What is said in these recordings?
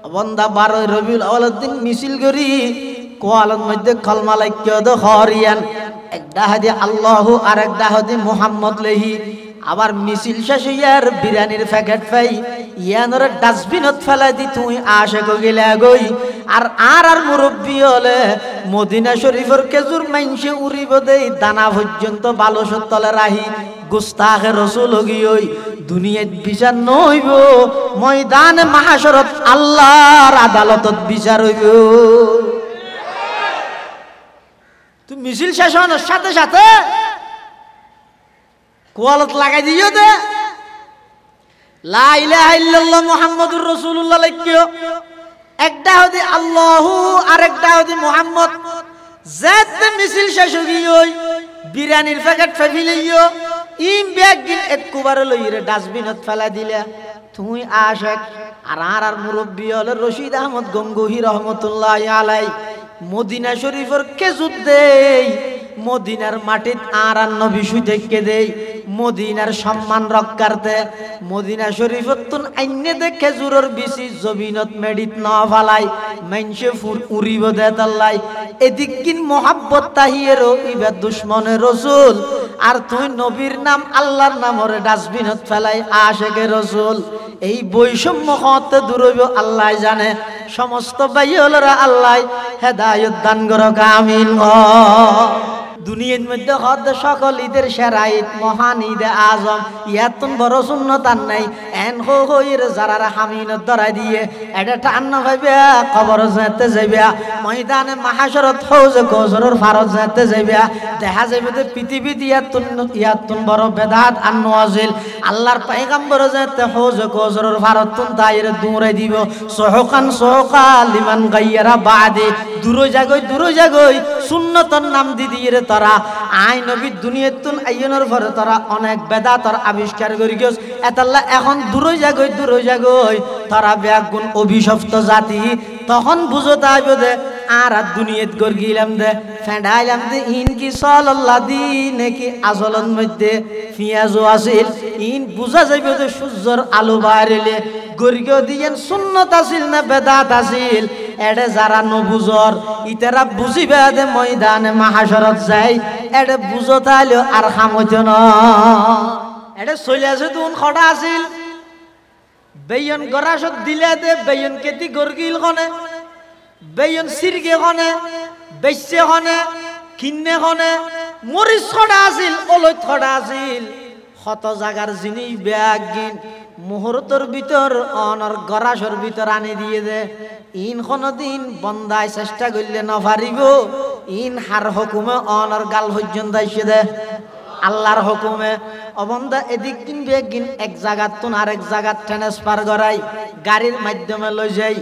বন্দা 12 রবিউল আউয়ালের দিন মিছিল করি কোয়ালের মধ্যে কলমা লাইক্য দ হরিয়ান একটা হাদি আল্লাহু আর একটা হাদি মুহাম্মদ লেহি আবার মিছিল শেষ হইয়ার বিরিয়ানির প্যাকেট পাই ইয়ানরে ডাস্টবিনত ফেলাই দি তুই আশে গিলা গই আর মুরব্বী হলে মদিনা শরীফের খেজুর মাইনসে উড়িব দেই দানা পর্যন্ত বালসর তলে রাহি গুস্তাখে রসুল গিয়ই দুনিয়াত বিচার নইব ময়দানে মাহশরত আল্লাহর আদালতত বিচার হইব। তুমি মিছিল শেষ হওয়ার সাথে সাথে কোয়ালত লাগাই দিও দে লা ইলাহা ইল্লাল্লাহ মুহাম্মাদুর রাসূলুল্লাহ লিখিও একটা হদি আল্লাহু আর একটা হদি মুহাম্মদ যেতে মিছিল শেষ হই বিরিয়ানির প্যাকেট ফেলিও ইম ব্যাগিন একবার লইরে ডাস্টবিনত ফেলা দিলা তুই আশেক আর মুরব্বী হল রশিদ আহমদ গঙ্গোহী রহমতুল্লাহ আলাই মদিনা শরীফের খেজুর দেই মদিনার মাটিত আর নবী সুদেরকে দেই মদিনার সম্মান রক্ষার্থে মদিনা শরীফত তুন আইনে দে খেজুরের বিচি জবিনত মেডিত ন ফালাই মাইনসে ফুর উড়িব দে তাল্লাই এদিক কিন মোহাব্বত তাহিয়েরও ইবা দুশ্মনে রসুল আর তুই নবীর নাম আল্লাহর নামরে ডাস্টবিনত ফেলাই আশেকে রসুল এই বৈষম্য হতে দূর হইব আল্লাহ জানে সমস্ত বাইয়লরা আল্লাহ হেদায়েত দান করুক আমিন। দুনিয়ার মধ্যে হদ সকল ঈদের সেরা ঈদ মহান ঈদে আজম ইয়াতুন বড় সুন্নত আর নাই এন হইর যারা হামিনত ধরাই দিয়ে এটা টান্ন ভাইবে কবর যেতে যাইবা ময়দানে মাহশরত হৌজে গোজরের ফারত যেতে যাইবা দেখা যাবে যে পৃথিবী ইয়াতুন বড় বেদাত আর নওয়াজিল আল্লাহর পয়গম্বর যেতে হৌজে গোজরের ফারত তুন তাইরে দূরে দিব সোহকা লিমান গায়রা বাদে দূরে জাগই সুন্নতর নাম দি দিয়ে তারা আই নবী দুনিয়াতুন আইয়নের পরে তারা অনেক বেদাতর আবিষ্কার করি গেছ এতাল্লা এখন দূরে জাগই তারা ব্যাগুণ অভিশপ্ত জাতি তখন বুঝতে আইব দে আর দুনিয়াত গিলাম দে ফেডাইলাম দে ইন কি সাল্লাল্লাহ দিন কি আজলন মধ্যে পিয়াজও আছিল ইন বুঝা যাইব যে সূর্যর আলো বাইরেলে গরিগ দিয়েন সুন্নত আছিল না বেদাত আছিল এডে যারা নবুজর ইতারা বুঝিবে দে ময়দানে মাহশরত যাই এডে বুঝতে আইলো আর খামত না এডে চলে আছে তুন খটা আছিল বেয়ন গরাসত দিলে দে বেয়ন কেতি গরগিল খনে বেয়ন সিরগে খনে বেশ্যে খনে কিন্নে খনে মরিচ খটা আছিল ওলত খটা আছিল কত জাগার জিনিস ব্যাগিন মুহূর্তর ভিতর অনর গরাসর ভিতর আনি দিয়ে দে ইন কোনদিন বন্দায় চেষ্টা করলে না পারিব ইন হার হুকুমে অনর গাল পর্যন্ত আইসে দে আল্লাহর হুকুমে অবন্দা এদিক কিন বেগিন এক জায়গাত তুন আরেক জায়গাত ট্রান্সফার করাই গাড়ির মাধ্যমে লই যাই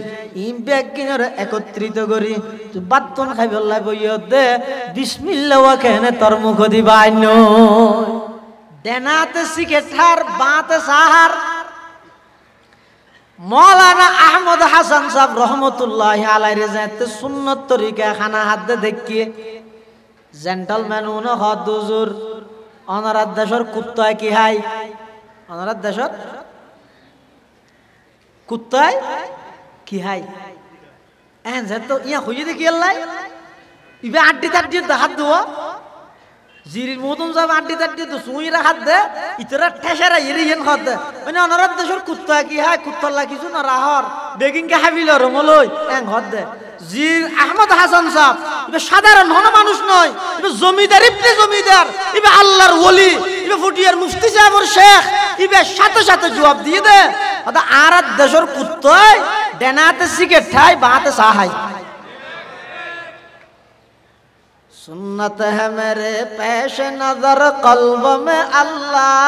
ইন বেগিনের একত্রিত করি তুই বাতুন খাই বললাই বইয় দে বিসমিল্লাহ কেনে তোর মুখ দিবাই ন দেনাতে সিকেঠার বাতে সাহার মৌলানা আহমদ হাসান সাহেব রহমতুল্লাহ আলাইহি যাতে সুন্নত তরিকা খানা হাত দে দেখিয়ে জেন্টলম্যান উনো হদ হুজুর অনারাত দেশর কুত্তায় কি হাই অনারাত দেশর কুত্তায় কি হাই এন যেত ইয়া হইয়ে দেখি আল্লাহ ইবে আড্ডি তাড্ডি হাত দুয়া জিরির মতন যাব আড্ডি তাড্ডি তো সুইরা হাত দে ইতরা ঠেসারা ইরিয়েন হাত দে মানে অনারাত দেশর কুত্তা কি হাই কুত্তাল্লা কিছু না রাহর বেগিন কে হাবিল রমলই এন হাত দে জির আহমদ হাসান সাহেব ইবে সাধারণ হন মানুষ নয় ইবে জমিদার ইবনে জমিদার ইবে আল্লাহর ওলি ইবে ফুটিয়ার মুফতি সাহেবের শেখ ইবে সাথে সাথে জবাব দিয়ে দে আদা আরাত দেশর কুত্তায় ডেনাতে সিগারেট খায় বাতে সাহাই सुन्नत है मेरे पेश नजर कल्ब में अल्लाह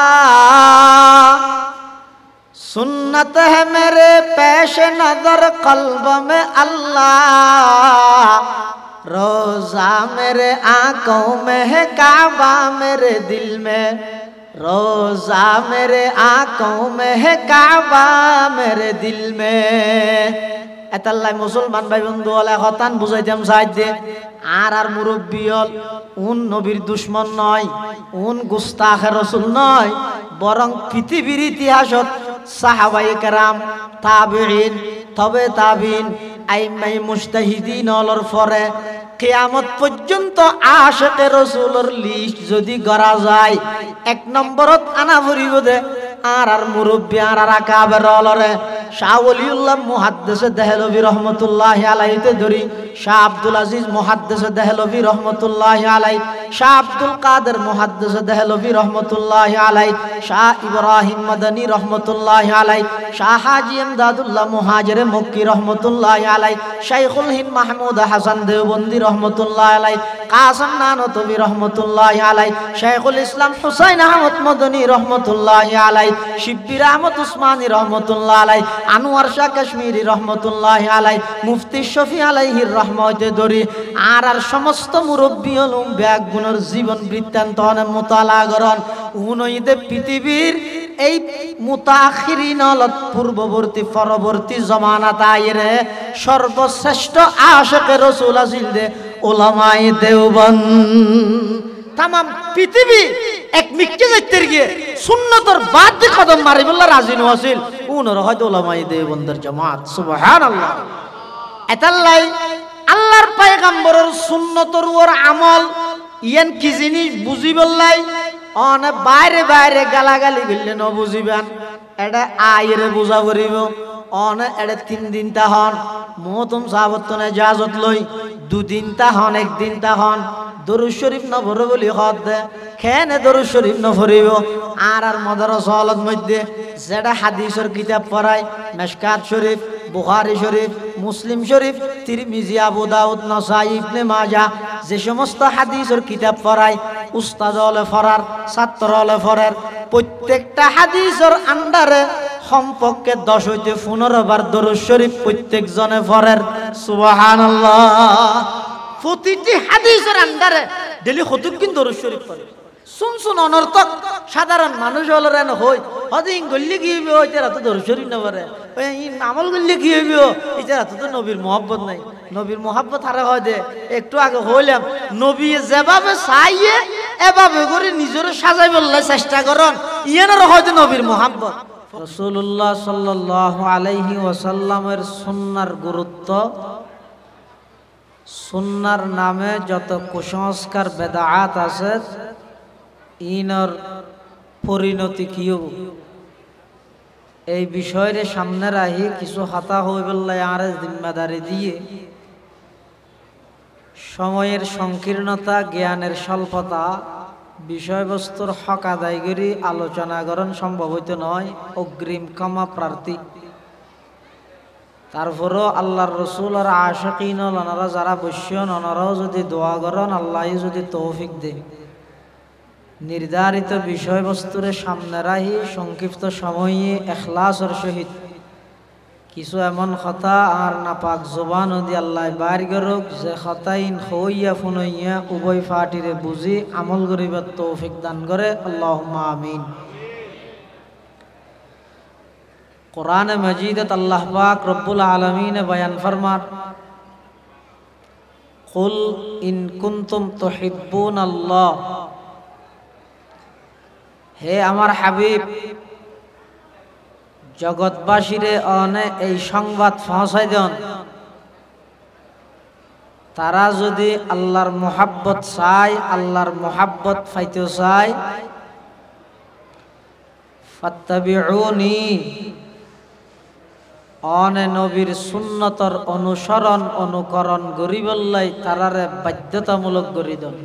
सुन्नत है मेरे पेश नजर कल्ब में अल्लाह रोजा मेरे आंखों में है काबा मेरे दिल में रोजा मेरे आंखों में है काबा मेरे दिल में এতাল্লাই মুসলমান ভাই বন্ধু হলে হতান বুঝাইতাম সাহায্যে আর মুরব্বী হল উন নবীর দুশ্মন নয় উন গুস্তাখে রসুল নয় বরং পৃথিবীর ইতিহাসত সাহাবায়ে কেরাম তাবেঈন তবে তাবিন আইমাই মুজতাহিদিন অলর পরে কিয়ামত পর্যন্ত আশিকে রাসূলের লিস্ট যদি গড়া যায়, 1 নম্বরত আনা পড়িব দে আর মুরব্বী আর আকাবের অলরে শাহ ওলিউল্লাহ মুহাদ্দিস দেহলভী রহমাতুল্লাহি আলাইহিতে ধরি, শাহ আব্দুল আজিজ মুহাদ্দিস দেহলভী রহমাতুল্লাহি আলাই, শাহ আব্দুল কাদের মুহাদ্দিস দেহলভী রহমাতুল্লাহি আলাই, শাহ ইব্রাহিম মাদানী রহমাতুল্লাহি আলাই, শাহ হাজী ইমদাদুল্লাহ মুহাজিরে মক্কি রহমাতুল্লাহি আলাই, শাইখুল হিন্দ মাহমুদ হাসান দেওবন্দি রহমাতুল্লাহি আলাই, কাসিম নানতবী রহমাতুল্লাহি আলাই, শাইখুল ইসলাম হুসাইন আহমদ মদনী রহমাতুল্লাহি আলাই, শিব্বির আহমদ উসমানী রহমাতুল্লাহি আলাই, আনোয়ার শাহ কাশ্মীরি রহমাতুল্লাহি আলাই, মুফতি শফি আলাইহির রহমতে দরি আর সমস্ত মুরব্বী উলুম ব্যাগুণের জীবন বৃত্তান্ত মোতালা করন। উনইতে পৃথিবীর এই মুতাখিরিন পূর্ববর্তী পরবর্তী জমানাত আইরে সর্বশ্রেষ্ঠ আশিকে রাসূল আছিল দে উলামায়ে দেওবন্দ। তামাম পৃথিবী এক মিক্কে যাইতের গিয়ে সুন্নতর বাদ দিয়ে কদম মারি বললা রাজি নছিল, উনর হয়তো উলামায়ে দেওবন্দের জামাত। সুবহানাল্লাহ। এতাল্লাই আল্লাহর পয়গম্বরের সুন্নতর ওর আমল ইয়ান কি জিনিস বুঝি বললাই, অনে বাইরে বাইরে গালাগালি গিললে ন বুঝিবেন, এটা আইরে বুঝা করিব, অনে এটা 3 দিন তা হন মহতম সাহাবতনে জাজত লই, 2 দিন তা হন 1 দিন তা হন দরুদ শরীফ ন ভরে বলি হদ দে খেনে দরুদ শরীফ ন ভরিব। আর মাদ্রাসা হলত মধ্যে যেটা হাদিসের কিতাব পড়ায় মিশকাত শরীফ, বুখারী শরীফ, মুসলিম শরীফ, তিরমিজি, আবু দাউদ, নাসাই, ইবনে মাজাহ যে সমস্ত হাদিসের কিতাব পড়ায় উস্তাদ হলে ফরার, ছাত্র হলে ফরার, প্রত্যেকটা হাদিসের আন্ডারে সম্পর্কে 10 হইতে 15 বার দরুদ শরীফ প্রত্যেক জনে পড়ের। সুবহানাল্লাহ। প্রতিটি হাদিসের আন্ডারে ডেলি কতক্ষণ দরুদ শরীফ পড়ে। শুন অনর্থক সাধারণ মানুষ হলেন হই হদিন গল্লি কি হইবে, ওই তারা তো দরুদ শরীফ না পারে, ওই আমল গল্লি কি হইবে, এই তারা তো নবীর মহব্বত নাই। নবীর মহব্বত হারা হয় দে একটু আগে হইলাম, নবী যেভাবে চাইয়ে এভাবে করে নিজের সাজাই বললে চেষ্টা করেন, ইয়ানের হয়তো নবীর মহব্বত। রাসূলুল্লাহ সাল্লাল্লাহু আলাইহি ওয়াসাল্লামের সুন্নাহর গুরুত্ব, সুন্নাহর নামে যত কুসংস্কার বেদাত আছে ইনর পরিণতি কি হব, এই বিষয়ের সামনে রাখি কিছু হাতা হয়ে বললে আর জিম্মাদারি দিয়ে সময়ের সংকীর্ণতা, জ্ঞানের স্বল্পতা, বিষয়বস্তুর হক আদায় করি আলোচনা করেন সম্ভব হইতে নয়, অগ্রিম ক্ষমা প্রার্থী। তারপরও আল্লাহর রসুল আর আশিকিন ওনারা যারা বসছেন ওনারাও যদি দোয়া করেন, আল্লাহ যদি তৌফিক দেন, নির্ধারিত বিষয়বস্তুর সামনে রাখি সংক্ষিপ্ত সময়ে এখলাসের সহিত কিছু এমন কথা আর নাপাক জবান দি আল্লাহ বাইর করুক যে খতাইন হইয়া ফুনইয়া উভয় ফাটিরে বুঝি আমল করিবার তৌফিক দান করে। আল্লাহুম্মা আমিন। কোরআনে মজিদত আল্লাহ পাক রব্বুল আলামিন বয়ান ফরমান, কুল ইন কুনতুম তুহিব্বুনাল্লাহ, হে আমার হাবিব জগৎবাসীরে অনে এই সংবাদ পৌঁছাই দেন, তারা যদি আল্লাহর মোহাব্বত চায়, আল্লাহর মোহাব্বত পাইতে চায়, ফাত্তাবিউনি, অনে নবীর সুন্নতর অনুসরণ অনুকরণ গরিবল্লাই তারারে বাধ্যতামূলক করি দেন।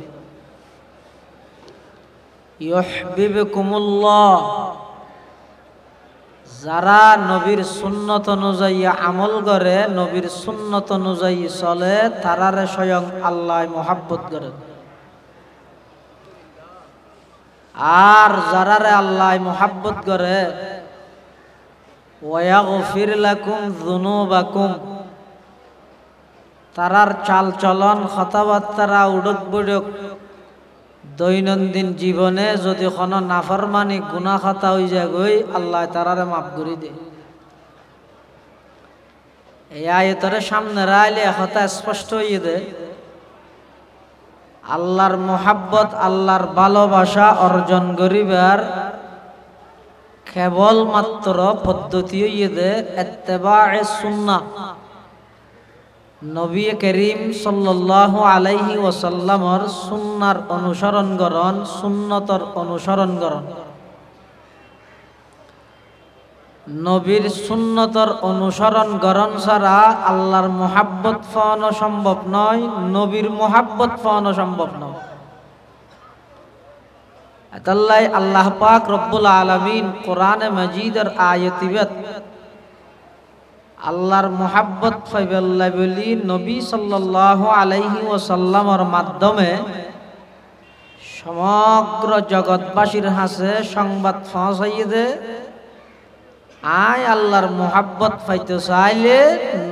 ইউহিব্বুকুমুল্লাহ, যারা নবীর সুন্নত অনুযায়ী আমল করে, নবীর সুন্নত অনুযায়ী চলে, তারারে স্বয়ং আল্লাহ মোহাব্বত করে। আর যারারে আল্লাহ মোহাব্বত করে, ওয়াগফির লাকুম যুনুবাকুম, তারার চাল চলন কথাবার্তা উড়ক বুড়ক দৈনন্দিন জীবনে যদি কোনো নাফরমানি গুনাহ খাতা হয়ে যায় গই, আল্লাহ তারারে মাফ করে দে। এই আয়াতের সামনে রাইলে কথা স্পষ্ট হয়ে দে, আল্লাহর মোহাব্বত, আল্লাহর ভালোবাসা অর্জন করিবার কেবলমাত্র পদ্ধতি হইয়ে ইত্তেবায়ে সুন্নাহ, নবী করিম সাল্লাল্লাহু আলাইহি ওয়াসাল্লামর সুন্নার অনুসরণ করন, সুন্নতর অনুসরণ করন। নবীর সুন্নতর অনুসরণ করন ছাড়া আল্লাহর মুহাব্বত পাওয়ানো সম্ভব নয়, নবীর মুহাব্বত পাওয়ানো সম্ভব নয়। তাল্লাই আল্লাহ পাক রব্বুল আলামিন কোরআনে মাজিদের আয়াতিবাত আল্লাহর মুহাব্বত পাইবাল্লাহ বলি নবী সাল্লাল্লাহু আলাইহি ওয়াসাল্লামের মাধ্যমে সমগ্র জগৎবাসীর হাতে সংবাদ পৌঁছাইয়ে দে, আয় আল্লাহর মুহাব্বত পাইতে চাইলে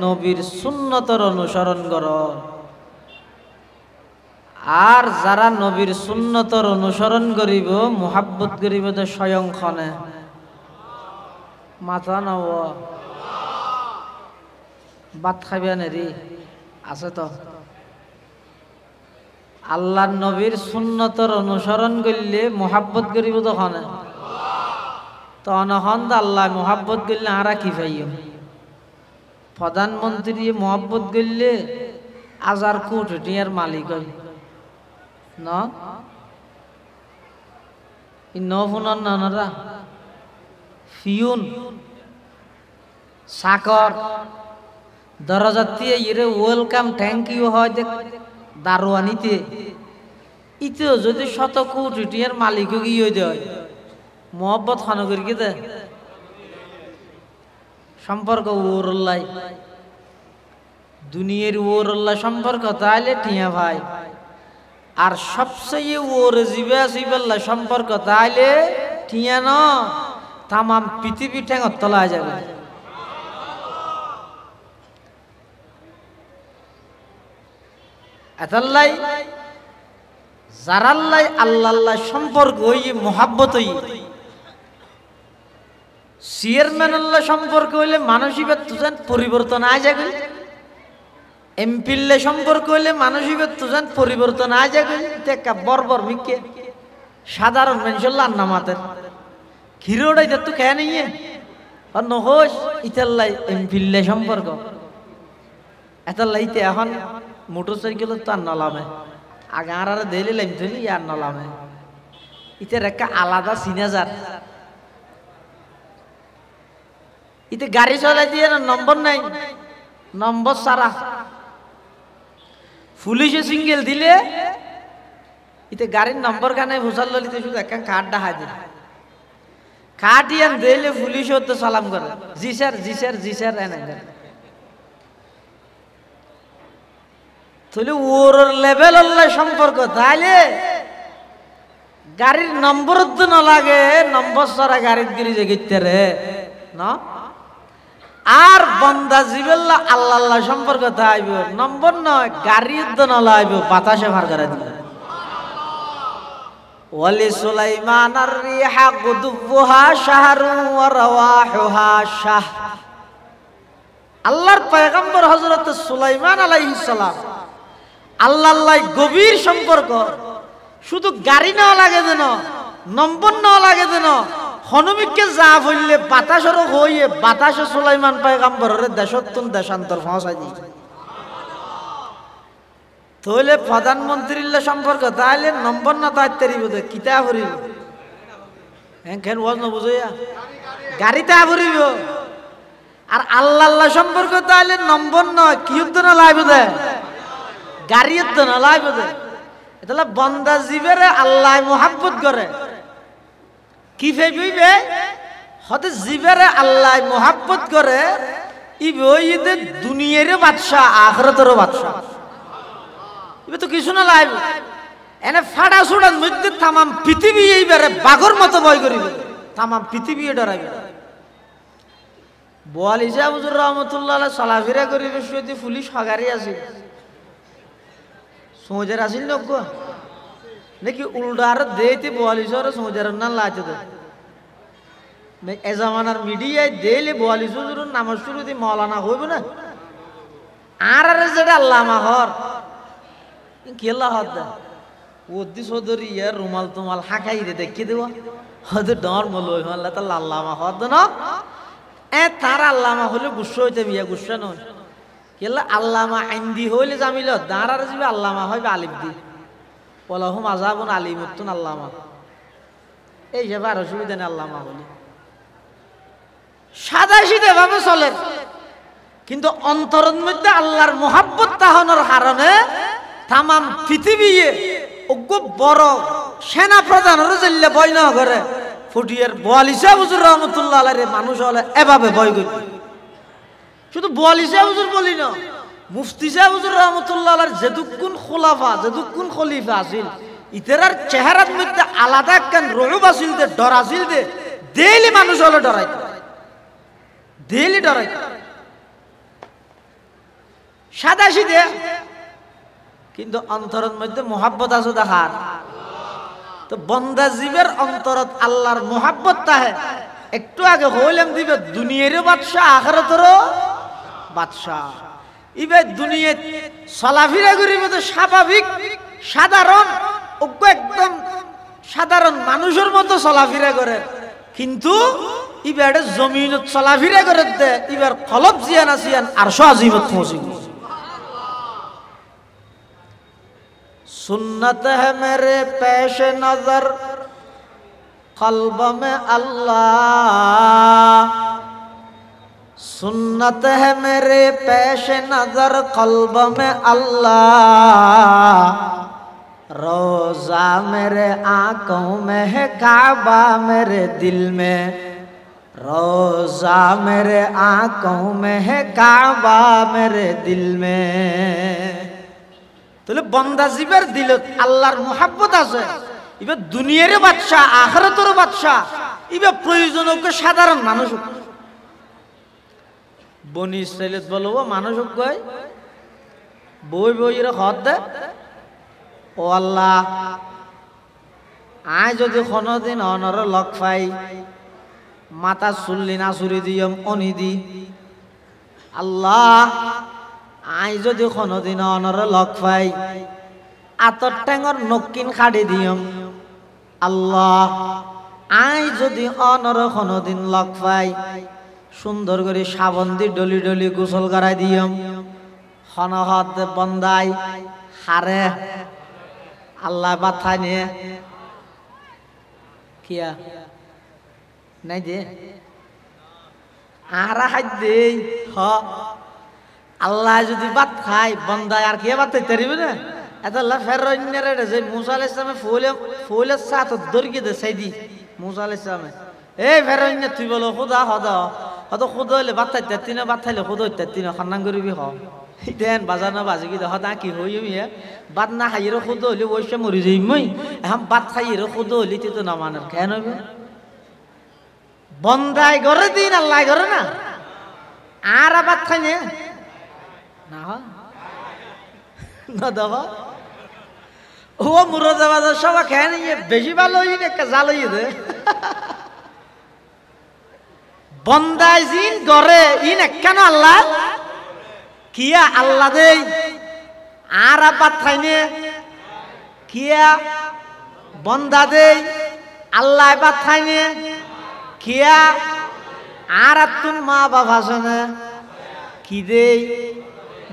নবীর সুন্নতর অনুসরণ করো। আর যারা নবীর সুন্নতর অনুসরণ করিব, মুহাব্বত করিব তো স্বয়ং খনে মাথা নব বাত খাইবে নেরি আছে তো। আল্লাহর নবীর সুন্নতর অনুসরণ করলে মুহাব্বত করিব তো খনে, তো অনহন্দ আল্লাহ মুহাব্বত করলে আরা কি পাইও। প্রধানমন্ত্রী মুহাব্বত করলে 1000 কোটি টিয়ার মালিক হয় না, শুনার নানারা ফিউন চাকর দরজাতে ইরে ওয়েলকাম থ্যাংক ইউ হয় যে দারোয়ানিতে, ইতেও যদি 100 কোটি টিয়ার মালিক গিয়ে দেয় মোহব্বত খানো করি দে সম্পর্ক ওরল্লাই দুনিয়ার ওরল্লাই সম্পর্ক তাইলে টিয়া ভাই। আর সবচেয়ে ওর জিবে জিবেল্লা সম্পর্ক তাইলে টিয়া ন তামাম পৃথিবী ঠেঙত তলায় যাবে। এতাল্লাই যারাল্লাই আল্লাহ সম্পর্ক হই মোহাব্বত হই, চেয়ারম্যান আল্লাহ সম্পর্ক হইলে মানসিকতা তুজান পরিবর্তন আয় যাবে, এমপিলে সম্পর্ক হইলে মানসিকতা তুজান পরিবর্তন আয় যাবে। দেখা বর্বর মিকে সাধারণ মানুষের নামাতের হিরোটাই তো খেয়ে নিয়ে আর নহস ইতাল্লাই এমপিলে সম্পর্ক এতাল্লাইতে এখন মোটর সাইকেল তো আর নলামে আগে আর দেলি লাইম ধরি আর নলামে ইতের একটা আলাদা সিনেজার। ইতে গাড়ি চলাই দিয়ে নম্বর নাই, নম্বর সারা পুলিশে সিঙ্গেল দিলে ইতে গাড়ির নম্বর কানে ভুসাল ললিতে শুধু একটা কার্ড দেখা দিল, কার্ড ইয়ান দিলে পুলিশ তো সালাম করে জি স্যার জি স্যার জি স্যার এনে তাহলে ওর লেভেল আল্লাহ সম্পর্ক। তাইলে গাড়ির নম্বর তো না লাগে, নম্বর সারা গাড়ির গিরি যে রে না। আর বন্দা জিবেল্লা আল্লাহ সম্পর্ক থাইব নম্বর নয়, গাড়ির তো না লাইব বাতাসে ভার করে দিবে। ওয়ালি সুলাইমান আর রিহা গুদুবুহা শাহরু ওয়া রাওয়াহুহা শাহ। আল্লাহর পয়গম্বর হযরত সুলাইমান আলাইহিস সালাম আল্লাহ গভীর সম্পর্ক, শুধু গাড়ি না লাগে যেন, নম্বর না লাগে যেন, হনুমিককে যা বললে বাতাসেরও হইয়ে বাতাসে সুলাইমান পয়গম্বরের দেশত্তুন দেশান্তর পৌঁছাই দিই। তাহলে প্রধানমন্ত্রীর সম্পর্ক তাইলে নম্বর না তাইতে বোধ কিতা ভরিব হ্যাঁ ওয়াজ না বুঝাইয়া গাড়িতে ভরিব। আর আল্লাহ সম্পর্ক তাইলে নম্বর নয়, কি না লাইব দে গাড়ির তো না লাইব দে। এটা বন্দা জীবেরে আল্লাহ মোহাব্বত করে কি ফেবিবে হতে জীবেরে আল্লাহ মোহাব্বত করে ইবে দুনিয়ার বাদশাহ আখিরাতের বাদশাহ। ইবে তো কিছু না লাইব এনে ফাড়া ছুড়ার মধ্যে তামাম পৃথিবী এইবারে বাঘর মতো ভয় করিবে, তামাম পৃথিবী ডরাইবে। বোয়ালি শাহ হুজুর রহমতুল্লাহ আলাইহি চলাফেরা করিবে যদি পুলিশ হগারি আছে সোজার আসিল নজ্ঞ নাকি উল্টার দেতে বোয়ালিশর সোজার না লাইতে দে এ জামানার মিডিয়ায় দেলে বোয়ালিশ হুজুরের নাম শুরু দিয়ে মৌলানা হইব না। আর যেটা আল্লামা হর কি আল্লাহ হদ দে ওদি চৌধুরী ইয়ার রুমাল তুমাল হাঁকাই দে দেখি দেওয়া হয়তো ডর মল আল্লাহ তাল্লা আল্লামা হদ না তার আল্লামা হলে গুসা হইতে বিয়া গুসা নয় কেলা আল্লামা আইন্দি হইলে জামিল দাঁড়ার যাবে আল্লামা হইবে আলিফ দি বলাহুম আজাবুন আলিমুত্তুন আল্লামা এই যাবে আর অসুবিধা নেই আল্লামা হলে সাদা সিধে ভাবে চলে কিন্তু অন্তরের মধ্যে আল্লাহর মোহাব্বত তাহানোর কারণে তামাম পৃথিবী বড় সেনা প্রধানের জেলে ভয় না করে ফুটিয়ার বোয়ালিশা হুজুর রহমতুল্লাহ আলাইহি মানুষ হলে এভাবে ভয় করবে শুধু বোয়ালিশা হুজুর বলি না মুফতি সাহেব হুজুর রহমতুল্লাহ আলাইহি যেদুকুন খোলাফা যেদুকুন খলিফা আছিল ইতারার চেহারার মধ্যে আলাদা একখান রুব আছিল দে ডর আছিল দে দেইলি মানুষ হলে ডরাইত দেইলি ডরাইত সাদা সিধে কিন্তু অন্তরের মধ্যে মোহাব্বত আছে দেখার তো বন্দা জীবের অন্তরত আল্লাহর মোহাব্বত তাহে একটু আগে হইলাম দিবে দুনিয়ারও বাদশাহ আখিরাতেরও বাদশাহ ইবে দুনিয়া চলাফেরা করিবে তো স্বাভাবিক সাধারণ একদম সাধারণ মানুষের মতো চলাফেরা করে কিন্তু ইবে জমিনত চলাফেরা করে দে ইবার কলব জিয়ান আসিয়ান আর আজিমত পৌঁছি सुन्नत है मेरे पेश नजर कल्ब में अल्लाह सुन्नत है मेरे पेश नजर कल्ब में अल्लाह रोजा मेरे आंखों में है काबा मेरे दिल में रोजा मेरे आंखों में है काबा मेरे दिल में তাহলে বন্দা জীবের দিলত আল্লাহর মোহাব্বত আছে এবার দুনিয়ারও বাদশা আখিরাতেরও বাদশা এবার প্রয়োজন হোক সাধারণ মানুষ হোক বনি ইসরাইলত বলবো মানুষ হোক কয় বই বইয়ের হদ দে ও আল্লাহ আয় যদি কোনোদিন অনর লক পাই মাথা চুল্লি না চুরি দিয়ম অনিদি আল্লাহ আই যদি কোনোদিন অনর লক পাই আতর টেঙর নকিন খাড়ি দিয়ম আল্লাহ আই যদি অনর কোনোদিন লক পাই সুন্দর করে সাবন দি ডলি ডলি গোসল করাই দিয়ম হনহত বন্দাই হারে আল্লাহ বাথাই নিয়ে কিয়া নাই দে আরা হাই দে হ আল্লাহ যদি ভাত খায় বন্দায় আর কে ভাত খাইতে পারবে না এত ফেরোইনারে যে মুসা আলাইহিস সালামে ফুলের সাথ দরকি দে সাইদি মুসা আলাইহিস সালামে এই ফেরোইনা তুই বলো খোদা খোদা হয়তো খোদা হইলে ভাত খাইতে তিন ভাত খাইলে খোদা হইতে তিন খান্নাং করবি হ দেন বাজার না বাজি কি হতা কি হই ভাত না খাইয়েরও খোদা হইলে ওইসে মরি যাই মই এখন ভাত খাইয়েরও খোদা হইলে তুই তো না মানার কেন হইবে বন্দায় ঘরে দিন আল্লাহ ঘরে না আর ভাত খাই না না দেখো ও মুরাদাবাদের সবাই খেয়ে নিয়ে বেশি ভালো হই না জাল হইয়ে দে বন্দায় জিন গড়ে ইন কেন আল্লাহ কিয়া আল্লাহ দে আর আবাদ খাইনে কিয়া বন্দা দে আল্লাহ আবাদ খাইনে কিয়া আর তুন মা বাবা শোনে কি দে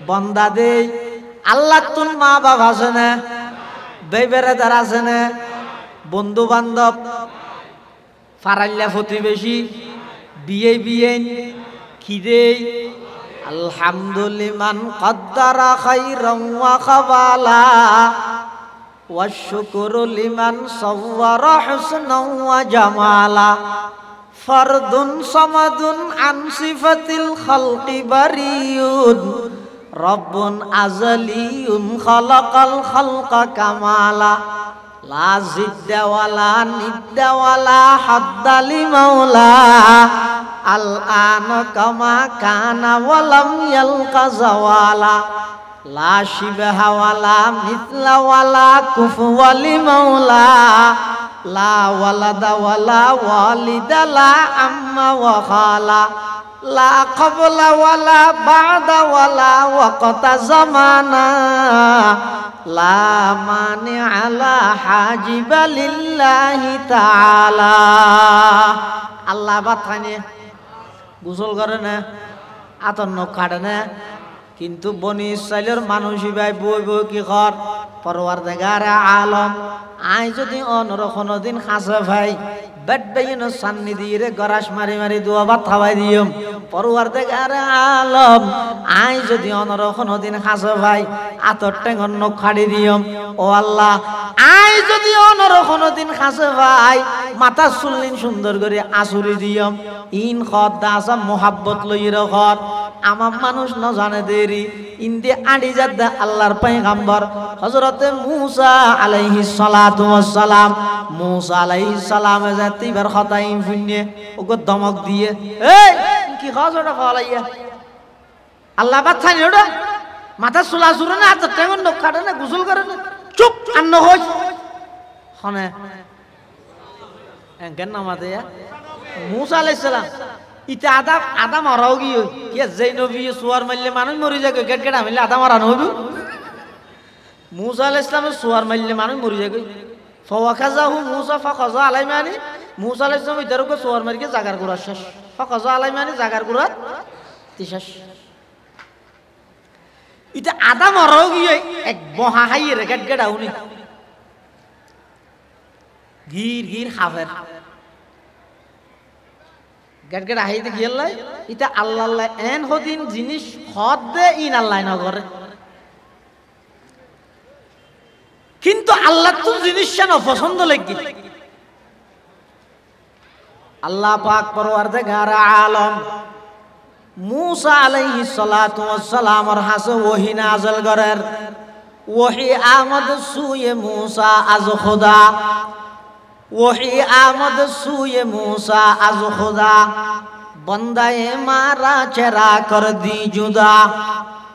বন্দা দে আল্লাহ তুন মা বাবা আছে না বেবেরাদার আছে না বন্ধু বান্ধব ফারাল্লা প্রতিবেশী বিয়ে বিয়ে কি দে আলহামদুলিমান কদ্দারা খাইরাম ওয়া খাবালা ওয়া শুকরু লিমান সাওয়ারা হুসনাও ওয়া জামালা ফরদুন সামাদুন আন সিফাতিল খালকি বারিয়ুন রব্বুন আজলিয়ুন খালাকাল খালকা কামালা লা জিদ্দা ওয়ালা নিদ্দা ওয়ালা হাদ্দা লিমাওলা আল আন কামা কানা ওয়ালাম ইয়ালকা জাওয়ালা লা শিবহা ওয়ালা মিথলা ওয়ালা কুফুয়া লিমাওলা লা ওয়ালাদা ওয়ালা ওয়ালিদা লা আম্মা ওয়া খালা লা ক্বাবলা ওয়ালা বা'দা ওয়ালা ওয়াক্তা জামানা লা মানি'a লা হাজিবা লিল্লাহি তাআলা। আল্লাহ বাতানে গোসল করে না, আতন্ন কাটে না, কিন্তু বনি ইসরাইলের মানুষই ভাই বই বই কি কর পরওয়ারদিগার আলম আই যদি অনর কোনদিন খাসে ভাই বেড বেইনো সান্নি দিয়ে রে গরাস মারি মারি দুয়া ভাত খাওয়াই দিম। পরওয়ারদিগার আলম আই যদি অনর কোনদিন খাসে ভাই আতর টেঙ্গন নখ খাড়ি দিম। ও আল্লাহ, আই যদি অনর কোনদিন খাসে ভাই মাথা চুল্লিন সুন্দর করে আসুরি দিম। ইন খদ দাসা মোহাব্বত লইর ঘর আমার মানুষ ন জানে দেরি ইন্দি আড়ি যাদ্দা আল্লাহর পয়গম্বর হযরতে মূসা আলাইহিস সালাতু ওয়াস সালাম। মূসা আলাইহিস সালামে জাতিবার খতাইম ফুন্নে ওকে ধমক দিয়ে, এই কি খাজটা খাওয়াইয়া আল্লাহ বাচ্চানি ওটা মাথা চুলা চুরে না, হাত টেঙ্গন নখ কাটে না, গোসল করে না, চুপ আন্ন হই হনে এঙ্কেন নামাতে মূসা আলাইহিস সালাম ইতে আদা মারাও গিয়ে কি যেই নবী সুয়ার মারলে মানুষ মরি যায় গেট গেট আমিলে আদা মারানো হইব। মূসা আলাইহিস সালামের সুয়ার মারলে মানুষ মরি যায় ফাওয়াকাযাহু মূসা ফাকাযা আলাইমানি। মূসা আলাইহিস সালাম ইদারকে সুয়ার মারিকে জাগার গুড়া শেষ, ফাকাযা আলাইমানি জাগার গুড়া শেষ। ইতে আদা মারাও গিয়ে এক বহা হাইয়ে গেট গেট আউনি গির গির হাফের গেট গেট হাইতে গিয়ালাই ইটা আল্লাহ আল্লাহ এন হদিন জিনিস হদ দে ইন আল্লাহ নগরে, কিন্তু আল্লাহ তো জিনিস যেন পছন্দ লাগি। আল্লাহ পাক পরওয়ারদিগার আলম মূসা আলাইহিস সালাতু ওয়াস সালামের হাসে ওহী নাযিল করেন। ওহী আমদ সুয়ে মূসা আজ খুদা, ওহী আমদ সুয়ে মূসা আজ খুদা, বন্দায়ে মারা চেরা কর দি জুদা,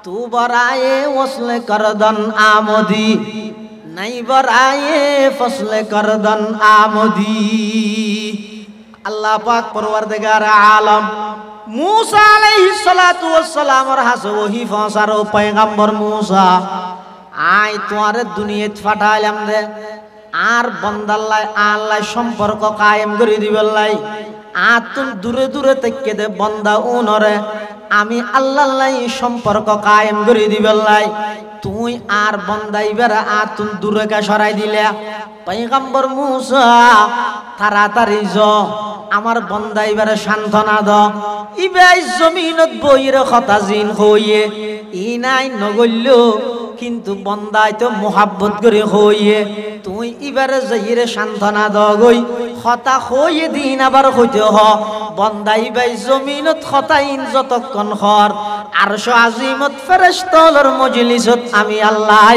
তু বরায়ে ওসলে করদন আমদি, নাই বরায়ে ফসলে করদন আমদি। আল্লাহ পাক পরওয়ারদিগার আলম মূসা আলাইহিস সালাতু ওয়াস সালামের হাসে ওহী পৌঁছার পয়গম্বর মূসা আই তোমারে দুনিয়াত পাঠাইলাম দে আর বন্দাল্লাই আল্লাহ সম্পর্ক কায়েম করে দিবেলাই। আর তুই দূরে দূরে থেকে দে বন্দা উনরে আমি আল্লাহ সম্পর্ক কায়েম করে দিবেলাই। তুই আর বন্দাই বেড়া আর তুই দূরে কে সরাই দিলে পয়গম্বর মূসা তাড়াতাড়ি য আমার বন্দাই বেড়া সান্ত্বনা দ। ইবাই জমিনত বইয়ের কথা জিন হইয়ে ই নাই নগল্য, কিন্তু বন্দাই তো মোহাব্বত করে হইয়ে তুই এবারে যাইরে সান্ত্বনা দগই হতা হইয়ে দিন আবার হইতে হ বন্দাই বাই জমিনত হতাইন যতক্ষণ হর আরশ আজিমত ফেরেশতার মজলিসত আমি আল্লাহ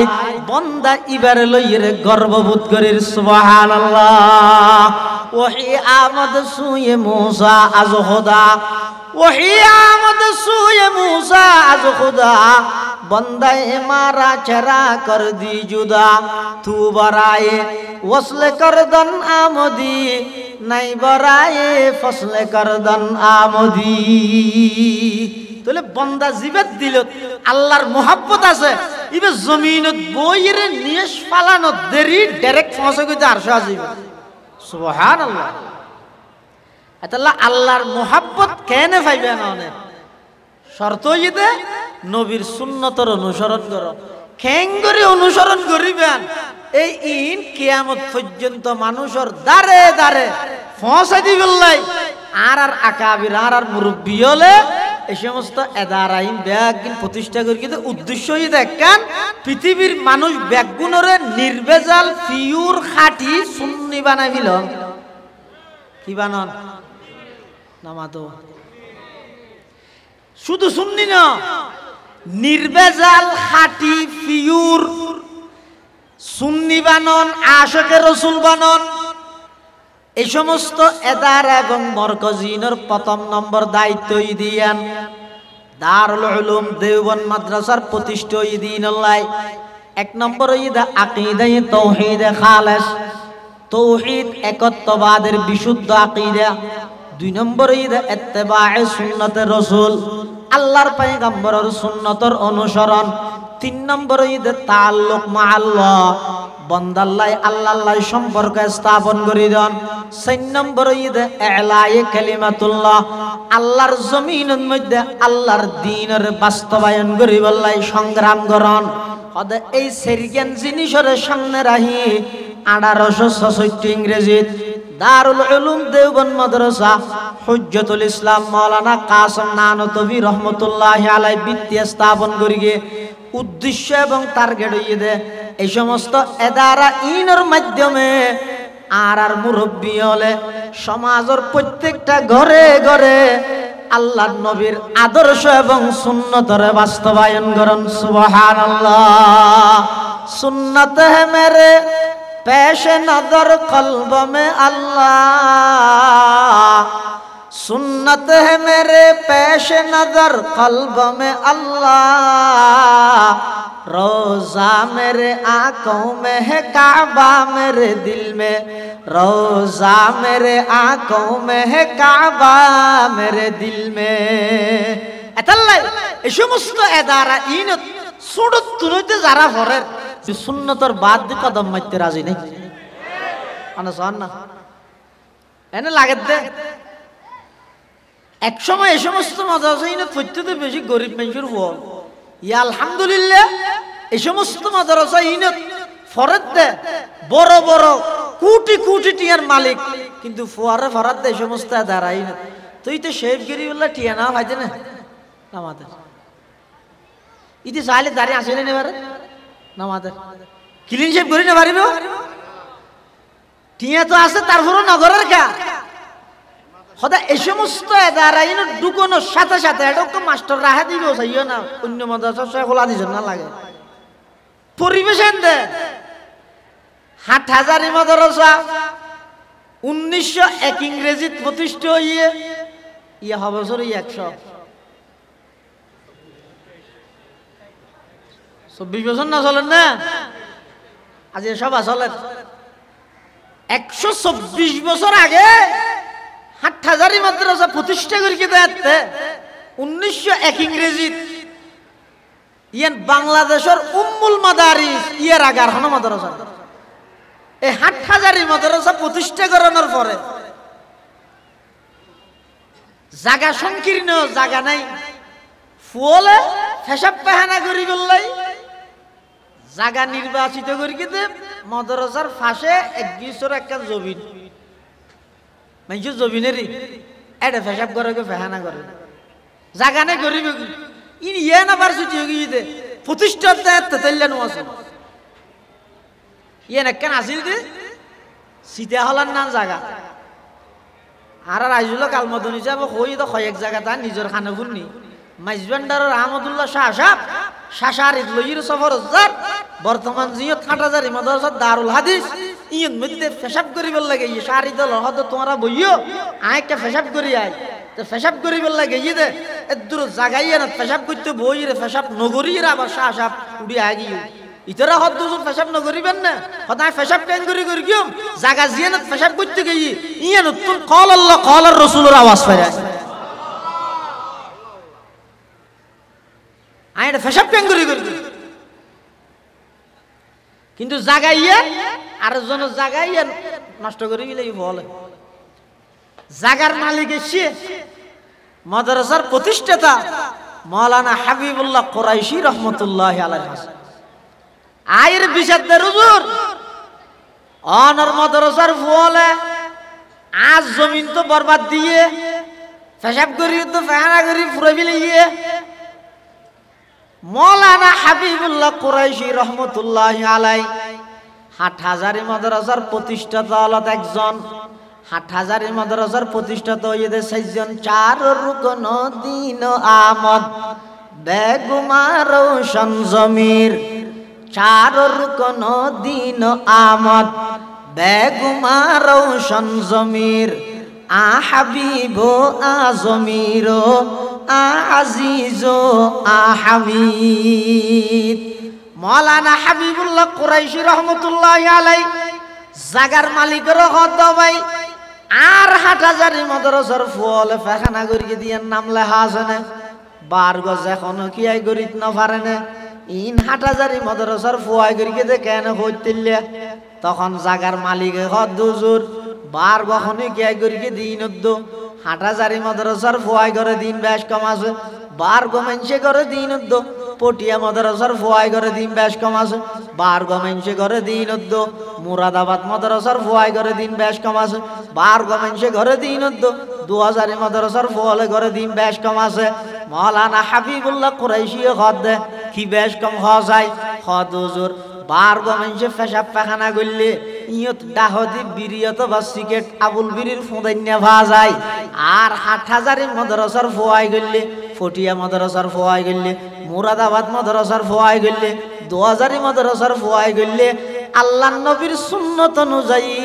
বন্দা এবারে লইরে গর্ববোধ করির সুবহানাল্লাহ। ওহী আমদ সুয়ে মূসা আজ খুদা, ওহী আমদ সুয়ে মূসা আজ খুদা, বন্দায়ে মারা চেরা কর দি জুদা, তু বরায়ে ওসলে করদন আমদি, নাই বরায়ে ফসলে করদন আমদি। তাহলে বন্দা জীবত দিল আল্লাহর মোহাব্বত আছে ইবে জমিনত বইরে নিয়েস ফালানো দেরি ডাইরেক্ট পৌঁছে গইতে আরশ আজিম সুবহানাল্লাহ। আল্লাহ আল্লাহর মোহাব্বত কেন পাইবে না অনেক শর্ত ইতে নবীর সুন্নতর অনুসরণ করো। খেঙ্গরি অনুসরণ করিবেন এই ইন কিয়ামত পর্যন্ত মানুষের দারে দারে পৌঁছাই দিবেলাই। আর আর আকাবির আর মুরব্বী হলে এই সমস্ত এদার আইন ব্যাগিন প্রতিষ্ঠা করি, কিন্তু উদ্দেশ্য দেখেন পৃথিবীর মানুষ ব্যাগগুণরে নির্ভেজাল পিওর খাঁটি সুন্নি বানাই দিল। কি বানন নামাতো শুধু সুন্নি না, নির্ভেজাল খাঁটি পিওর সুন্নি বানন, আশিকে রাসূল বানন। এই সমস্ত এদার এবং মরকজিনের প্রথম নম্বর দায়িত্ব দিয়ান দারুল উলুম দেওবন্দ মাদ্রাসার প্রতিষ্ঠা দিনাল্লাহ। এক নম্বর ইদা আকীদায়ে তাওহীদে খালেস, তাওহীদ একত্ববাদের বিশুদ্ধ আকীদা। 2 নম্বর ঈদ ইত্তেবায়ে সুন্নতে রাসূল, আল্লাহর পয়গম্বরের সুন্নতের অনুসরণ। 3 নম্বর ঈদ তাআল্লুক মা আল্লাহ, বান্দাল্লাহ আল্লাহ সম্পর্ক স্থাপন করি দেন। 4 নম্বর ঈদ ইলায়ে কালিমাতুল্লাহ, আল্লাহর জমিনের মধ্যে আল্লাহর দ্বীনের বাস্তবায়ন করিবল্লাই সংগ্রাম করন। হদে এই সেরিগান জিনিসের সামনে রাহি 1866 ইংরেজিত দারুল উলুম দেওবন্দ মাদ্রাসা হুজ্জতুল ইসলাম মাওলানা কাসেম নানতবী রহমতুল্লাহি আলাইহি ভিত্তি স্থাপন করিগে উদ্দেশ্য এবং টার্গেট হইয়ে এই সমস্ত এদারা ইনের মাধ্যমে আর মুরব্বী হলে সমাজের প্রত্যেকটা ঘরে ঘরে আল্লাহর নবীর আদর্শ এবং সুন্নতরে বাস্তবায়ন করুন। সুবহানাল্লাহ। সুন্নত হে মেরে পেশ নজর কলব মে আল্লাহ, সুন্নত হে মেরে পেশ নজর কলব মে আল্লাহ, रोजा मेरे आंखों में है काबा मेरे दिल में, रोजा मेरे आंखों में है काबा मेरे दिल में। এতাল্লাই এই সমস্ত এদারা ইন ছোট তুলতে যারা হরের সুন্নতর বাদ দি কদম মারতে রাজি নাই আনা জান না এনে লাগে দে। এক সময় এই সমস্ত মাদ্রাসা ইন প্রত্যেকটা বেশি গরিব মানুষের হল। ইয়া আলহামদুলিল্লাহ এই সমস্ত মাদ্রাসা ইনত ফরদ দে বড় বড় কোটি কোটি টিয়ার মালিক, কিন্তু ফুয়ারে ফরদ দে এই সমস্ত দাঁড়াই না। তুই তো শেফ গিরি বললা টিয়া না ভাইতে না নামাদের ইতি চাইলে দাঁড়িয়ে আসলে নেবারে নামাদের ক্লিন শেফ করি না পারিব টিয়া তো আছে তারপরও নগরের কা হদা এই সমস্ত এদারা ইন ঢুকানোর সাথে সাথে এটা মাস্টার রাহা দিব চাইও না অন্য মাদ্রাসা খোলা দিছ না লাগে পরিবেশ দে। হাটহাজারী মাদ্রাসা 1901 ইংরেজিত প্রতিষ্ঠিত হইয়ে ইয়া বছর 124 বছর না চলেন না আজ এসব আসলে 124 বছর আগে হাটহাজারী মাদ্রাসা প্রতিষ্ঠা করি কে দেয়াতে 1901 ইংরেজিত ইয়ান বাংলাদেশের উম্মুল মাদারিস ইয়ার আগার হন মাদ্রাসা। এই হাটহাজারী মাদ্রাসা প্রতিষ্ঠা করানোর পরে জায়গা সংকীর্ণ, জায়গা নাই, ফুলে ফেসাব পাহানা করি বললাই জায়গা নির্বাচিত করি কিন্তু মাদ্রাসার পাশে এক গিসর একটা জমিন মানুষের জমিনেরই এটা ফেসাব করে ফেহানা করে জায়গা নেই গরিব ইন ইয়ে না পার ছুটি গিয়ে প্রতিষ্ঠার দায়িত্ব তেলেন আছে ইয়ে না কেন আসিল দে সীতা হলার নাম জায়গা আর আইজুল কালমদনি যাব হই তো কয়েক জায়গা তার নিজের খানে ফুলনি মাইজবান্ডারের আহমদুল্লাহ শাহ সাহেব শাসার লইর সফর বর্তমান জিও হাটহাজারী মাদ্রাসা দারুল হাদিস ইন মধ্যে ফেসাব করিবার লাগে ইয়ে সারি দল হয়তো তোমরা বইও আয়কে ফেসাব করি আয় তো ফেসাব করিবার লাগে ইয়ে দে দূর জাগাইয়ে না ফেসাব করতে বই রে ফেসাব নগরীর আবার শাহ সাহেব উড়ি আগিয়ে ইতরা হদ দুজন ফেসাব নগরিবেন না হদায় ফেসাব কেন করি করি কিম জাগা জিয়ে না ফেসাব করতে গিয়ে ইয়ে নতুন কল আল্লাহ কল আর রসুলের আওয়াজ পায় আইন ফেসাব কেন করি করি কিন্তু জাগাইয়া আর জন জাগাইয়া নষ্ট করে গেলে বলে জাগার মালিক এসে মাদ্রাসার প্রতিষ্ঠাতা মাওলানা হাবিবুল্লাহ কুরাইশি রহমতুল্লাহ আলাইহি আয়ের বিষাদের হুজুর অনর মাদ্রাসার ফলে আজ জমিন তো বরবাদ দিয়ে ফেসাব করি তো ফেহানা করি ফুরে ফেলিয়ে মাওলানা হাবিবুল্লাহ কুরাইশি রহমতুল্লাহ আলাইহি হাটহাজারী মাদ্রাসার প্রতিষ্ঠাতা হলেন একজন। হাটহাজারী মাদ্রাসার প্রতিষ্ঠাতা হইতে 6 জন। 4 রুকন দিন আমদ বেগুমা রোশন জমির, 4 রুকন দিন আমদ বেগুমা রোশন জমির, আ হাবিব আ জমির আ আজিজ আ হামিদ। মাওলানা হাবিবুল্লাহ কুরাইশি রহমতুল্লাহ আলাইহি জাগার মালিকের হদ ভাই আর হাটহাজারি মাদ্রাসার ফুয়ালে ফেখানা করিয়ে দিয়ে নাম লেখা আছে না, বার গজ এখনো কি আই গরিত না পারে না। ইন হাটহাজারি মাদ্রাসার ফুয়াই করিয়ে দে কেন হইতিলে, তখন জাগার মালিকে হদ হুজুর বার কখনই কি আই করিয়ে দিন উদ্দো হাটহাজারি মাদ্রাসার ফুয়াই করে দিন বেশ কম আছে, বার গমেন্সে করে দিন উদ্দো পটিয়া মাদ্রাসার ফুয়াই করে দিন বেশ কম আছে, বার গমেন্সে করে দিন উদ্দো মুরাদাবাদ মাদ্রাসার ফুয়াই করে দিন বেশ কম আছে, বার গমেন্সে করে দিন উদ্দো 2000 মাদ্রাসার ফুয়ালে করে দিন বেশ কম আছে। মৌলানা হাবিবুল্লাহ কুরাইশি হদ দে কি বেশ কম হওয়া যায়, হদ হুজুর বার গমেন্সে পেশাব পাখানা করলে ইয়ত ডাহদি বিরিয়ত বা সিকেট আবুল বিরির ফুদাইন্যা ভাজা যায়। আর হাটহাজারি মাদ্রাসার ফুয়াই করলে ফটিয়া মাদ্রাসার ফুয়াই করলে মুরাদাবাদ মাদ্রাসার ফুয়াই করলে 2000 মাদ্রাসার ফুয়াই করলে আল্লাহ নবীর সুন্নত অনুযায়ী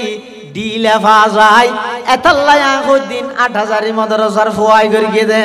দিলে ভাজাই এতাল্লাই দিন 8000 মাদ্রাসার ফুয়াই করিয়ে দে।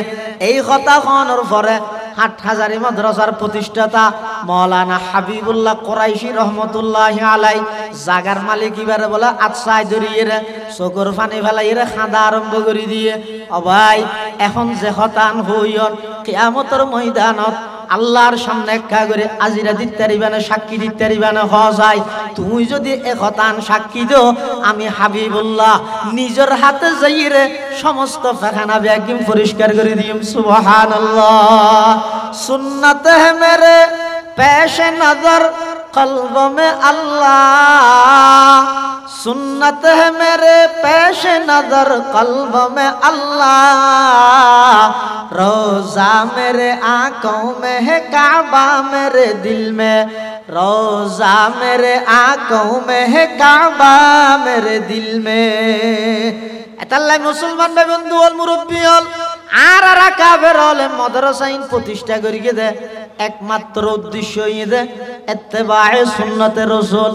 এই কথা খনর পরে হাটহাজারি মাদ্রাসার প্রতিষ্ঠাতা মৌলানা হাবিবুল্লাহ কুরাইশি রহমতুল্লাহ আলাই জাগার মালিক ইবারে বলে আচ্ছাই ধরিয়ে রে চকুর পানি ফেলাই রে খাঁদা আরম্ভ করে দিয়ে, ও ভাই এখন যে হতান হইয়ন কিয়ামতের ময়দানত আল্লাহর সামনে একা করে আজিরা দিতে পারিবানে সাক্ষী দিতে পারিবানে হওয়া যায়। তুমি যদি একতান সাক্ষী দো আমি হাবিবুল্লাহ নিজের হাতে যাইরে সমস্ত ফাখানা ব্যাগিম পরিষ্কার করে দিম। সুবহানাল্লাহ। সুন্নত হে মেরে পেশে নজর কলব মে আল্লাহ, सुन्नत है मेरे पेश नजर कल्ब में अल्लाह, रोजा मेरे आंखों में है काबा मेरे दिल में, रोजा मेरे आंखों में है काबा मेरे दिल में। এতাল্লাই মুসলমান ভাই বন্ধু হল মুরব্বী হল আর কাবের হলে মাদ্রাসাইন প্রতিষ্ঠা করিয়ে দে একমাত্র উদ্দেশ্য দে ইত্তেবায়ে সুন্নতে রাসূল,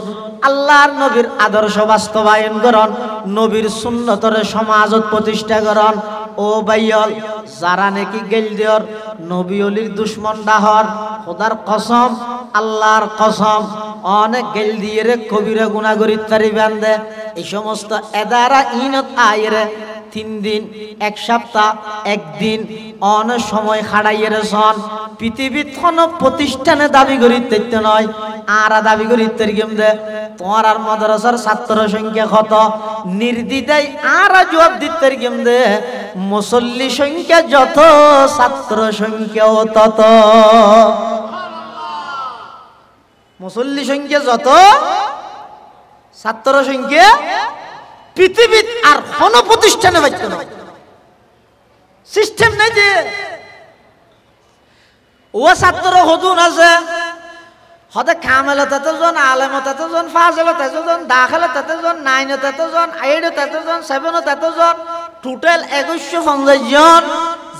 আল্লাহর নবীর আদর্শ বাস্তবায়ন করন, নবীর সুন্নতরে সমাজত প্রতিষ্ঠা করন। ও ভাইয়ল যারা নাকি গেল দিয়র নবী অলির দুশ্মন ডাহর খোদার কসম আল্লাহর কসম অনেক গেল দিয়ে রে কবিরা গুনাহ করিত পারিবেন দে। এই সমস্ত এদারা ইনত আইরে 3 দিন 1 সপ্তাহ 1 দিন অনেক সময় খাড়াইয়ে রেছন পৃথিবীর কোন প্রতিষ্ঠানে দাবি করিতে নয় আর দাবি করিতে গেম দে তোমার আর মাদ্রাসার ছাত্র সংখ্যা কত নির্দ্বিধায় আর জবাব দিতে গেম দে মুসল্লি সংখ্যা যত ছাত্র সংখ্যাও তত। মুসল্লি সংখ্যা যত ছাত্র সংখ্যা পৃথিবীর আর কোন প্রতিষ্ঠানে বাচ্চ না সিস্টেম নাই যে ও ছাত্র হদুন আছে হদে কামেল ততজন আলেম ততজন ফাজেল ততজন দাখিল ততজন 9 ততজন 8 ততজন 7 ততজন টোটাল 2150 জন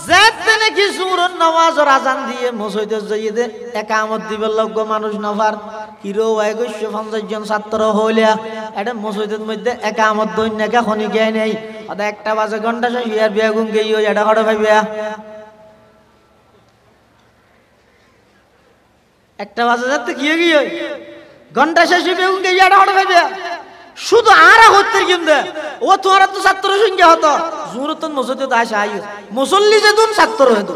যেতেনে কি সুরন নামাজের আজান দিয়ে মসজিদে যাইয়ে একামত দিবের লগ্য মানুষ নফার কিরো 2150 জন ছাত্র হইলা এটা মসজিদের মধ্যে একামত দৈন্যকা খনি গে নাই ওদা একটা বাজে ঘন্টা শেষ ইয়ার বিয়া গুন গইও এটা হড় ভাইবা একটা বাজে যাতে কি গিয়ে ঘন্টা শেষ বিয়া গুন গইও এটা হড় ভাইবা শুধু আরা হতে গিমদে ও তোরা তো ছাত্র সংখ্যা হতো জুরতন মসজিদে আসা আইও মুসল্লি যেদুন ছাত্র হতো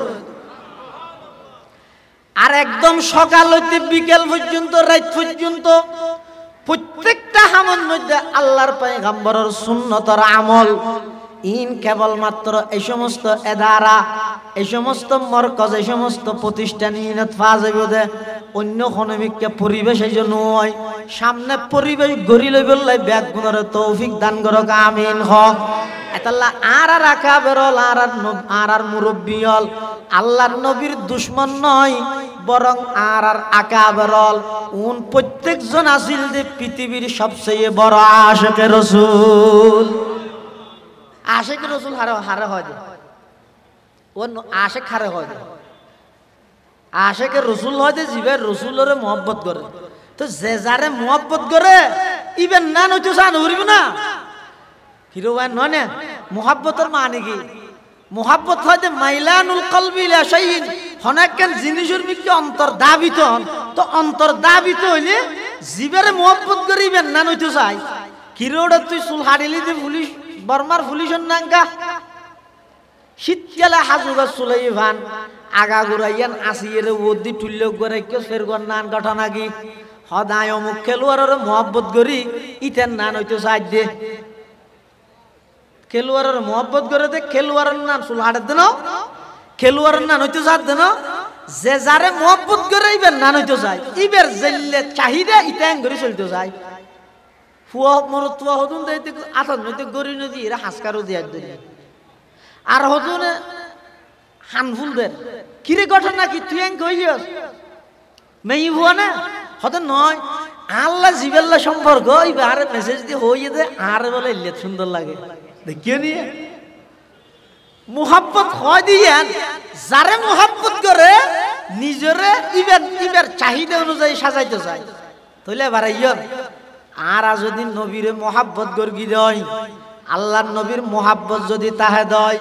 আর একদম সকাল হইতে বিকেল পর্যন্ত রাত পর্যন্ত প্রত্যেকটা হামন মধ্যে আল্লাহর পয়গম্বরের সুন্নতর আমল ইন কেবল মাত্র এই সমস্ত এদারা এই সমস্ত মরকজ এই সমস্ত প্রতিষ্ঠান ইনত ফাজে অন্য কোনো বিকে পরিবেশ এই জন্য হয় সামনে পরিবেশ গড়ি লই বললাই ব্যাগ গুণের তৌফিক দান করক আমিন হ এতাল্লা আর রাখা বেরল আর মুরব্বী হল আল্লাহর নবীর দুশ্মন নয় বরং আর আকা বেরল উন প্রত্যেকজন আসিল যে পৃথিবীর সবচেয়ে বড় আশিকে রাসূল আশিকে রাসূল হারে হয় যে ও আশিক হারে হয় যে আশিকে রাসূল হয় যে জিবে রাসূলের মহব্বত করে তো যে যারে মহব্বত করে ইবেন না নইতো জান হইব না হিরোয়ান নয় না মহব্বতের মানে কি মহব্বত হয় যে মাইলানুল কলবি লা শাইইন হনাকেন জিনিসের মিকে অন্তর দাবিত হন তো অন্তর দাবিত হইলে জিবের মহব্বত করিবেন না নইতো চাই কিরোড়া তুই চুল হাড়িলি যে পুলিশ বর্মার পুলিশের নাঙ্গা শীতকালে হাজু গাছ চুলাই ভান আগা ঘুরাইয়ান আসিয়ে ওদি টুল্য করে কেউ ফের গর নান ঘটনা কি সদায় অমুক খেলোয়াড়ের মহব্বত করি ইতেন নান হইতো সাহায্য দে খেলোয়াড়ের মহব্বত করে দে খেলোয়াড়ের নান চুল হাটের দেন খেলোয়াড়ের নান হইতো সাথ দেন যে যারে মহব্বত করে ইবের নান হইতো যায় ইবের জেললে চাহিদা ইতেন করে চলতে যায় ফুয়া মরত ফুয়া হতুন দেইতে আতন নইতে গরি নদী এরা হাসকারও দিয়ে দিলে আর হতুনে হানফুল দের কিরে ঘটনা কি তুই এং কইছস মেই ভুয়া না হতে নয় আল্লাহ জিবেল্লা সম্পর্ক এবার মেসেজ দিয়ে হইয়ে দে আর বলে ইল্লে সুন্দর লাগে দেখিও নিয়ে মুহাব্বত হয় দিয়েন যারে মুহাব্বত করে নিজরে ইবের চাহিদা অনুযায়ী সাজাইতে চায় তাহলে এবার ইয়ন আর যদি নবীরে মুহাব্বত গর্গি দেয় আল্লাহর নবীর মুহাব্বত যদি তাহে দেয়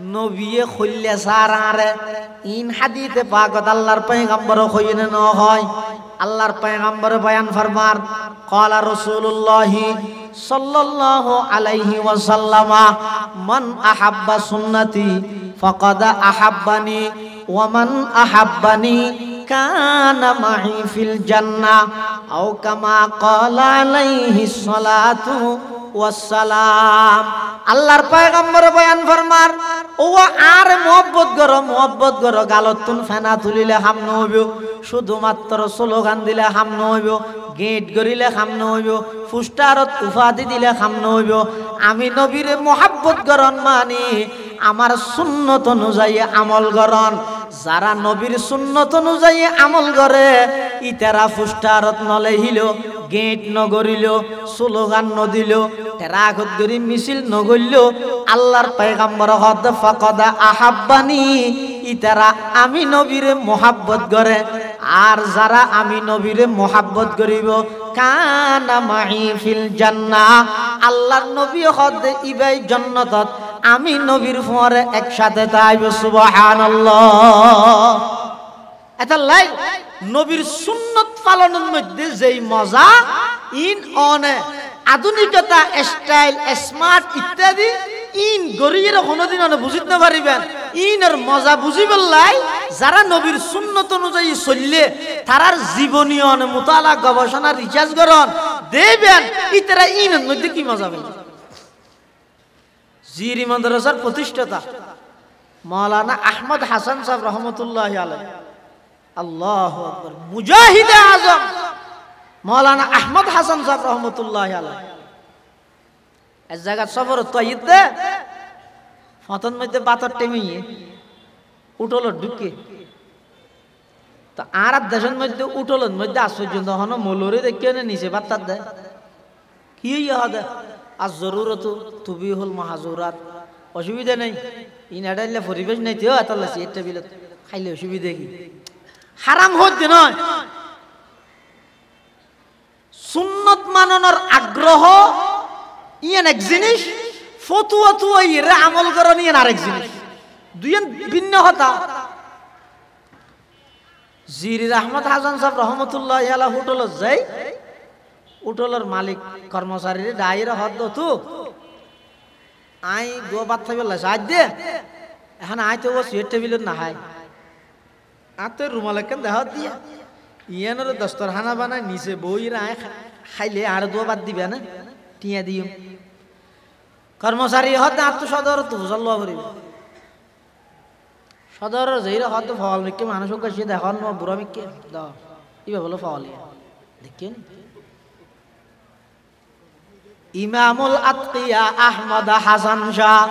নবিয়ে খুললে সার আরে ইন হাদিতে পাকত আল্লাহর পয়গম্বর কইনে ন হয় আল্লাহর পয়গম্বর বয়ান ফরমান ক্বালা রাসূলুল্লাহ সাল্লাল্লাহু আলাইহি ওয়াসাল্লাম মান আহাব্বা সুন্নতি ফাকাদ আহাব্বানি ওয়া মান আহাব্বানি কানা মাই ফিল জান্নাহ আও কামা ক্বালা আলাইহিস সালাতু ওয়াসসালাম আল্লাহর পয়গম্বর বয়ান ফরমার ও আর মোহব্বত করো গালতুন ফেনা তুলিলে হাম নহইব শুধুমাত্র স্লোগান দিলে হাম নহইব গেট গরিলে হাম নহইব ফুস্টারত উপাধি দিলে হাম নহইব আমি নবীরে মোহাব্বত করন মানে আমার সুন্নত অনুযায়ী আমল করন যারা নবীর সুন্নত অনুযায়ী আমল করে ইতারা ফুস্টারত নলেহিল গেট নগরিল স্লোগান নদিল টেরাকত গরি মিছিল নগরিল আল্লাহর পয়গম্বর হদ ফাকাদা আহাব্বানি ইতারা আমি নবীরে মোহাব্বত করে আর যারা আমি নবীরে মোহাব্বত করিব কানা মাই ফিল জান্নাহ আল্লাহর নবী হদ ইবাই জান্নাতত আমি নবীর পরে একসাথে তাইব সুবহানাল্লাহ এটা লাই নবীর সুন্নত পালনের মধ্যে যেই মজা ইন অনে আধুনিকতা স্টাইল স্মার্ট ইত্যাদি ইন গরিয়ের কোনোদিন অনে বুঝিতে না পারিবেন ইনের মজা বুঝিবার লাই যারা নবীর সুন্নত অনুযায়ী চললে তারার জীবনীয় অনে মুতালা গবেষণা রিসার্চ করন দেবেন ইতারা ইনের মধ্যে কি মজা পাইবে জিরি মাদ্রাসার প্রতিষ্ঠাতা মাওলানা আহমদ হাসান সাহেব রহমতুল্লাহি আলাইহি আল্লাহু আকবার মুজাহিদে আজম মাওলানা আহমদ হাসান সাহেব রহমতুল্লাহি আলাইহি এক জায়গা সফর তৈতে ফতন মধ্যে বাতর টেমিয়ে উঠল ঢুকে তো আর দেশের মধ্যে উঠল মধ্যে আশ্চর্য হন মলরে দেখিও না নিচে বাত্তার দেয় কি হইয়া আর জরুরত তুবি হল মাহাজুরাত অসুবিধা নেই ইনাডাইলে পরিবেশ নাই তো এত লাসি একটা বিলত খাইলে অসুবিধা কি হারাম হচ্ছে নয় সুন্নত মাননের আগ্রহ ইয়েন এক জিনিস ফতুয়া তুয়া ইরে আমল করেন ইয়েন আরেক জিনিস দুইয়েন ভিন্ন কথা জিরির আহমদ হাসান সাহেব রহমতুল্লাহ আলাইহি হোটেল যাই উঠলের মালিক কর্মচারী ডাইরে হদ তো আই গো বাত থাকবে সাহায্য দে এখন আই তো ও সিট টেবিল না হাই আর তো রুমাল কেন দেহ দিয়া ইয়ানোর দস্তরখানা বানায় নিচে বইরা আয় খাইলে আর দো বাদ দিবে না টিয়া দিও কর্মচারী হদ আর তো সদর তো বুঝল করিবে সদর যেইরা হদ ফল মিকে মানুষ কাছে দেখুন বুড়া মিকে দাও ইবে বলো ফল দেখেন ইমামুল আতকিয়া আহমদ হাসান শাহ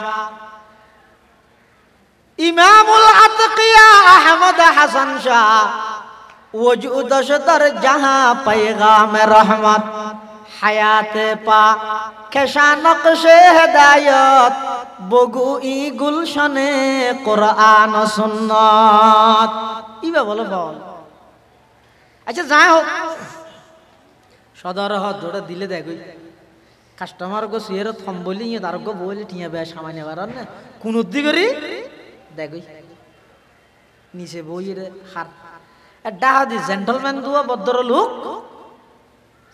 ইমামুল আতকিয়া আহমদ হাসান শাহ वजूद शतर जहां पैगाम रहमत हयाते पा खेशा नक्शे हिदायत बगुई गुलशने कुरान सुन्नत इबे बोलो बोल अच्छा যাই হোক সদর হাত ধরে দিলে দেখো কাস্টমার গো সিয়ের থম্বলি তার গো বলে টিয়া বে সামান্য বারন না কোন উদ্দি করি দেখো নিচে বইরে হাত ডাহাদি জেন্টলম্যান দুয়া ভদ্র লোক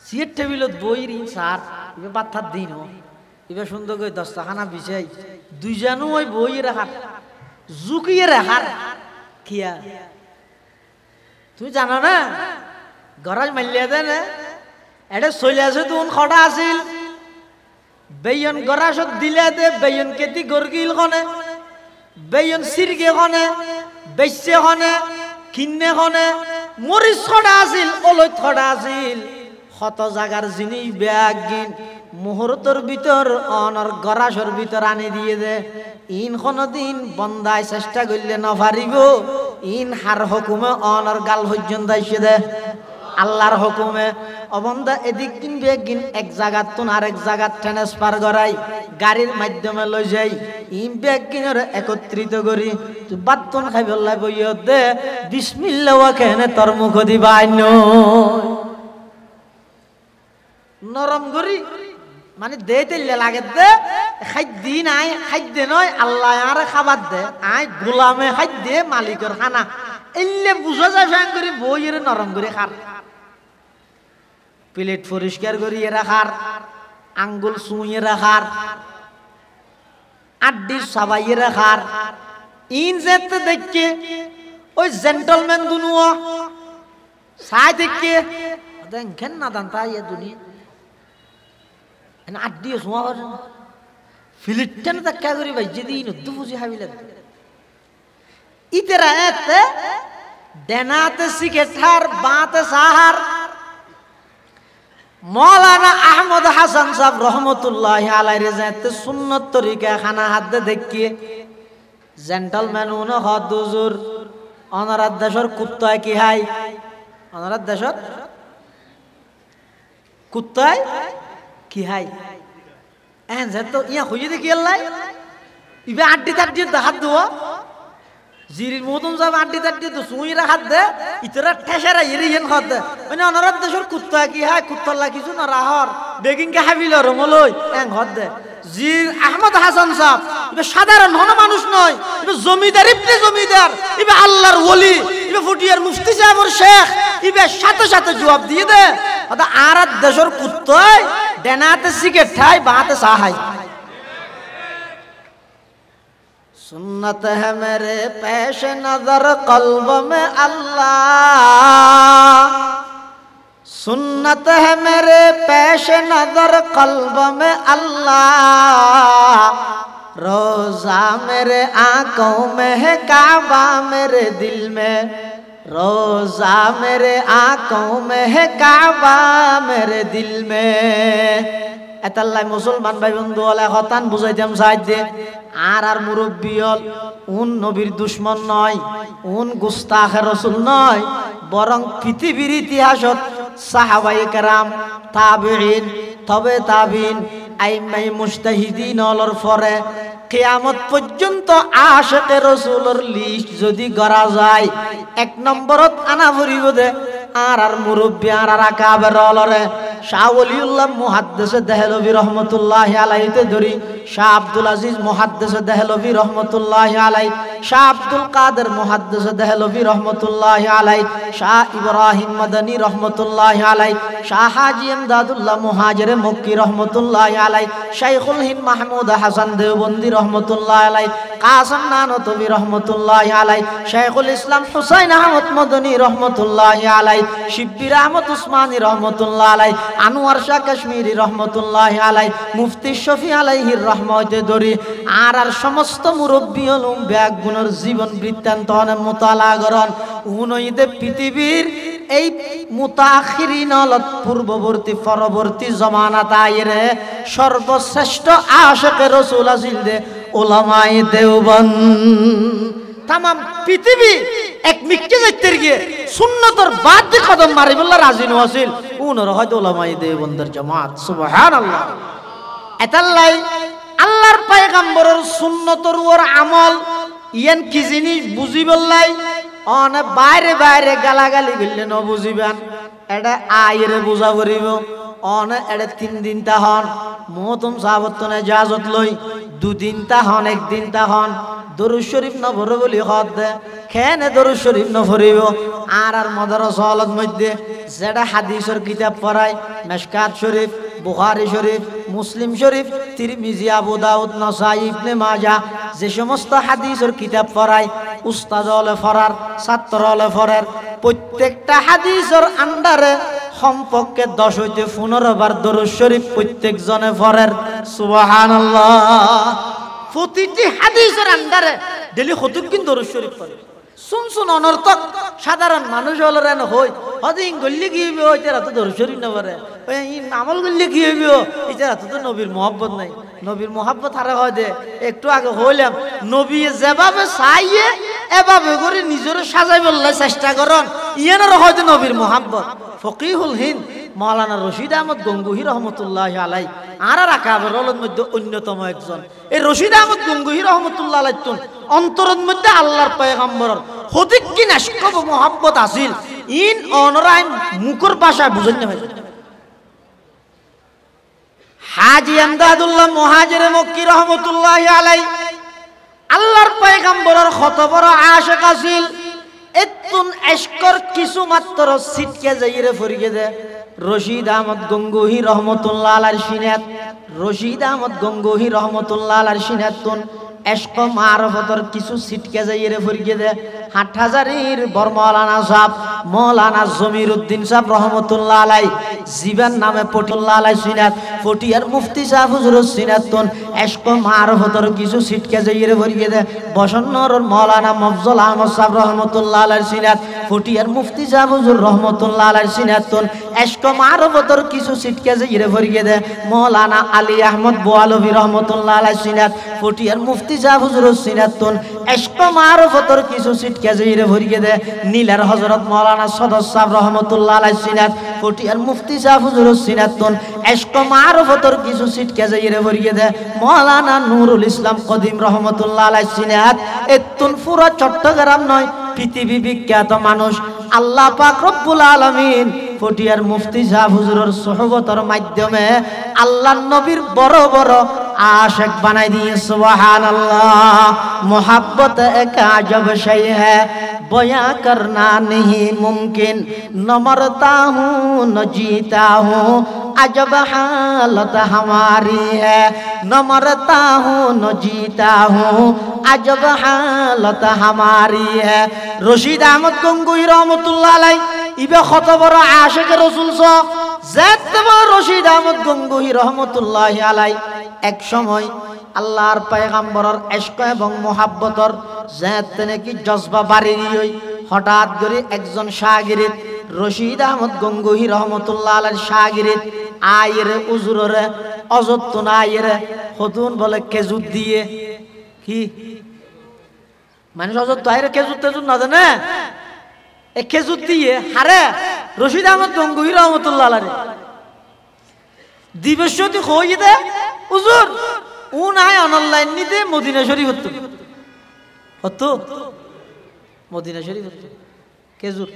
সিয়ের টেবিলত বইরি সার পাত্থার দিন এবার সুন্দর করে দস্তাখানা বিছাই দুইজনও ওই বই রাখার ঝুঁকিয়ে রাখার খিয়া তুমি জানো না গরাজ মাল্লিয়া দেয় না এটা চলে আছে তখন খটা আছিল বেয়ন গরাসত দিলে দে বেয়ন কেতি গরগিল কনে বেয়ন সিরগে কনে বেশ্যে কনে কিন্নে কনে মরিচ খটা আছিল অলৈত খটা আছিল কত জাগার জিনিস ব্যাগ গিন মুহূর্তর ভিতর অনর গরাসর ভিতর আনি দিয়ে দে ইন কোনদিন বন্দায় চেষ্টা করলে নপারিব ইন হার হুকুমে অনর গাল পর্যন্ত আইসে দে আল্লাহর হুকুমে অবন্দা এদিক কিনবে কিন এক জায়গাত তুন আরেক জায়গাত ট্রান্সফার করাই গাড়ির মাধ্যমে লই যাই ইম ব্যাগ কিনরে একত্রিত করি তুই বাতুন খাই বললাই বইয় দে বিসমিল্লাহ ওয়া কেনে তোর মুখ দিবাই নরম করি মানে দে তেলে লাগে দে খাদ্য নাই খাদ্য নয় আল্লাহ আর খাবার দে আই গোলামে খাদ্য মালিকের খানা এলে বুঝা যায় ফ্যান করি বইয়ের নরম করে খার প্লেট পরিষ্কার করিয়ে রাখার আঙ্গুল সুইয়ে রাখার আড্ডি সাবাইয়ে রাখার ইন যেতে দেখে ওই জেন্টলম্যান দুনুয়া সাই দেখে দেখেন না দান তাই দুনিয়া আড্ডি শোয়া ফিলিটেন দেখা করি ভাই যেদিন দু বুঝি হাবিলে ইতেরা এতে দেনাতে সিকেঠার বাতে সাহার মৌলানা আহমদ হাসান সাহেব রহমতুল্লাহ আলাইহি যাতে সুন্নত তরিকা খানা হাত দেখিয়ে জেন্টলম্যান উন হদ হুজুর অনারাত দেশর কুত্তায় কি হাই অনারাত দেশর কুত্তায় কি হাই এন যেতো ইয়া হইয়ে দেখি আল্লাহ ইবে আড্ডি তাড্ডি হাত দেওয়া জিরির মতন যাব আড্ডি তাড্ডি তো সুইরা হাত দে ইতরা ঠেসারা ইরিয়েন হাত দে মানে অনারাত দেশর কুত্তা কি হাই কুত্তাল্লা কিছু না রাহর বেগিং কে হাবিল রমলই এন হাত দে জির আহমদ হাসান সাহেব ইবে সাধারণ হন মানুষ নয় ইবে জমিদার ইবনে জমিদার ইবে আল্লাহর ওলি ইবে ফুটিয়ার মুফতি সাহেবর শেখ ইবে সাথে সাথে জবাব দিয়ে দে আদা আরাত দেশর কুত্তায় দেনাতে সিগারেট খায় বাতে সাহাই सुन्नत है मेरे पेश नजर कल्ब में अल्लाह सुन्नत है मेरे पेश नजर कल्ब में अल्लाह रोजा मेरे आंखों में है काबा मेरे दिल में रोजा मेरे आंखों में है काबा मेरे दिल में এতাল্লাই মুসলমান ভাই বন্ধু হলে হতান বুঝাইতাম সাহায্যে আর মুরব্বী হল উন নবীর দুশ্মন নয় উন গুস্তাখে রসুল নয় বরং পৃথিবীর ইতিহাসত সাহাবায়ে কেরাম তাবিঈন তবে তাবিঈন আইম্মায়ে মুজতাহিদিন হলর পরে কিয়ামত পর্যন্ত আশিকে রাসূলের লিস্ট যদি করা যায় এক নম্বরত আনা ভরিব দে আর মুরব্বী আর আকাবের হলরে শাহ ওলিউল্লাহ মুহাদ্দিস দেহলভী রহমতুল্লাহ আলাইহিতে ধরি শাহ আব্দুল আজিজ মুহাদ্দিস দেহলভী রহমতুল্লাহ আলাই শাহ আব্দুল কাদের মুহাদ্দিস দেহলভী রহমতুল্লাহ আলাই শাহ ইব্রাহিম মাদানী রহমতুল্লাহ আলাই শাহ হাজী ইমদাদুল্লাহ মুহাজির মক্কি রহমতুল্লাহ আলাই শাইখুল হিন্দ মাহমুদ হাসান দেওবন্দি রহমতুল্লাহ আলাই কাসিম নানতবী রহমতুল্লাহ আলাই শাইখুল ইসলাম হুসাইন আহমদ মদনী রহমতুল্লাহ আলাই শিব্বির আহমদ উসমানী রহমতুল্লাহ আলাই আনোয়ার শাহ কাশ্মীরি রহমতুল্লাহ আলাই মুফতি শফি আলাইহির রহমতে দরি আর সমস্ত মুরব্বী হলুম ব্যাগ গুণের জীবন বৃত্তান্ত মোতালা করন উনইতে পৃথিবীর এই মুতাখিরিন পূর্ববর্তী পরবর্তী জমানাত আইরে সর্বশ্রেষ্ঠ আশিকে রাসূল আছিল দে উলামায়ে দেওবন্দ তামাম পৃথিবী এক মিক্কে যাইতে গিয়ে সুন্নতর বাদ দিয়ে কদম মারিবুল্লাহ রাজি নছিল উনর হয়তো উলামায়ে দেওবন্দের জামাত সুবহানাল্লাহ এতাল্লাই আল্লাহর পয়গম্বরের সুন্নতর ওর আমল ইয়ান কি জিনিস বুঝিবল্লাই অনে বাইরে বাইরে গালাগালি গিললে ন বুঝিবেন এটা আইরে বুঝা করিব অনে এটা 3 দিন তা হন মহতম সাহাবতনে জাজত লই 2 দিন তা হন 1 দিন তা হন দরুদ শরীফ ন ভরে বলি হদ দে খেনে দরুদ শরীফ ন ভরিব আর মাদ্রাসা হলত মধ্যে যেটা হাদিসের কিতাব পড়ায় মিশকাত শরীফ বুখারী শরীফ মুসলিম শরীফ, তিরমিজি, আবু দাউদ, নাসাই, ইবনে মাজাহ যে সমস্ত হাদিসের কিতাব পড়ায়, উস্তাদ হলে পড়ার, ছাত্র হলে পড়ার, প্রত্যেকটা হাদিসের আন্ডারে সম্পর্কে 10 হইতে 15 বার দরুদ শরীফ প্রত্যেক জনে পড়ের। সুবহানাল্লাহ। প্রতিটি হাদিসের আন্ডারে ডেলি কতক্ষণ দরুদ শরীফ পড়ে। শুন অনর্থক সাধারণ মানুষ হল রেন হই হদিন গল্লি কি হইবে, ওই তারা তো দরুদ শরীফ না পড়ে, ওই আমল গল্লি কি হইবে, এই তারা তো নবীর মহব্বত নাই। নবীর মহব্বত হারা হয় দে। একটু আগে হইলাম নবী যেভাবে চাইয়ে এভাবে করে নিজের সাজাই বললে চেষ্টা করন, ইয়ানের হয়তো নবীর মহব্বত। ফকিহুল হিন্দ মাওলানা রশিদ আহমদ গঙ্গুহি রহমতুল্লাহ আলাই আর আকাবের মধ্যে অন্যতম একজন। এই রশিদ আহমদ গঙ্গুহি রহমতুল্লাহ আলাই তুন অন্তরের মধ্যে আল্লাহর পয়গম্বরের হদিক কি নাশকব মহব্বত আসিল, ইন অনরাই মুখর ভাষায় বুঝেন না। হাজী আমদাদুল্লাহ মুহাজির মক্কি রহমতুল্লাহ আলাই আল্লাহর পয়গম্বরের কত বড় আশিক আছিল। এতুন এশকর কিছু মাত্র সিটকে যাইরে ফরিয়ে দে রশিদ আহমদ গঙ্গুহি রহমতুল্লাহ আলাইহির সিনাত। রশিদ আহমদ গঙ্গুহি রহমতুল্লাহ আলাইহির সিনাতুন এশক মারফতর কিছু সিটকে যাইরে ফরিয়ে দে হাটহাজারির বর মাওলানা সাহেব মাওলানা জমিরউদ্দিন সাহেব রহমতুল্লাহ আলাই জীবন নামে পটিউল্লাহ আলাই সিনাত, পটিয়ার মুফতি সাহেব হুজুরুর সিনাতুন এশক মারফতর কিছু সিটকে যাইরে ফরিয়ে দে বসন্নর মাওলানা মফজল আহমদ সাহেব রহমতুল্লাহ আলাইহির সিনাত, পটিয়ার মুফতি সাহেব হুজুর রহমতুল্লাহ আলাইহির সিনাতুন এশক মারফতর কিছু সিটকে যাইরে ফরিয়ে দে মাওলানা আলী আহমদ বোয়ালবী রহমতুল্লাহ আলাইহির সিনাত, পটিয়ার মুফতি সাহেব হুজুরুর সিনাতুন এশক মারফতর কিছু সিটকে যাইরে ফরিয়ে দে নীলার হযরত মাওলানা সদর সাহেব রহমতুল্লাহ আলাইহির সিনাত, পটিয়ার মুফতি সাহেব হুজুরুর সিনাতুন এশক মারফতর কিছু সিটকে যাইরে ফরিয়ে দে মাওলানা নুরুল ইসলাম কদিম রহমতুল্লাহ আলাইহির সিনাত। এতুন পুরো চট্টগ্রাম নয় পৃথিবী বিখ্যাত মানুষ আল্লাহ পাক রব্বুল আলামিন পটিয়ার মুফতি সাহেব হুজুরের সোহবতের মাধ্যমে আল্লাহর নবীর বড় বড় आशिक बनाई दिए। सुभान अल्लाह। मोहब्बत एक अजब शय है, बयां करना नहीं मुमकिन, न मरता हूँ न जीता हूँ, अजब हालत हमारी है, न मरता हूँ न जीता हूँ, अजब हालत हमारी है। रशीद अहमद गंगोही रहमतुल्लाह अलैह इबे कत बड़ आशिक रसूल रशीद अहमद गंगोही रहमतुल्लाह अलैह एक समय আল্লাহর পয়গম্বরের ইশক এবং মোহাব্বতের যেতে নাকি জজবা বাড়ি হই হঠাৎ করে একজন শাগিরিদ রশিদ আহমদ গঙ্গোহি রহমতুল্লাহ আলাইহির শাগিরিদ আইরে উজুরে অযত্ন আইরে হতুন বলে কেজুত দিয়ে কি মানুষ অযত্ন আইরে কেজুত তেজুত না জানে এ কেজুত দিয়ে হারে রশিদ আহমদ গঙ্গোহি রহমতুল্লাহ আলাইহি দিবসতি কই দে হুজুর উনায় অনলাইন নিতে মদিনা শরীফ হতো মদিনা শরীফ হতো কেজুর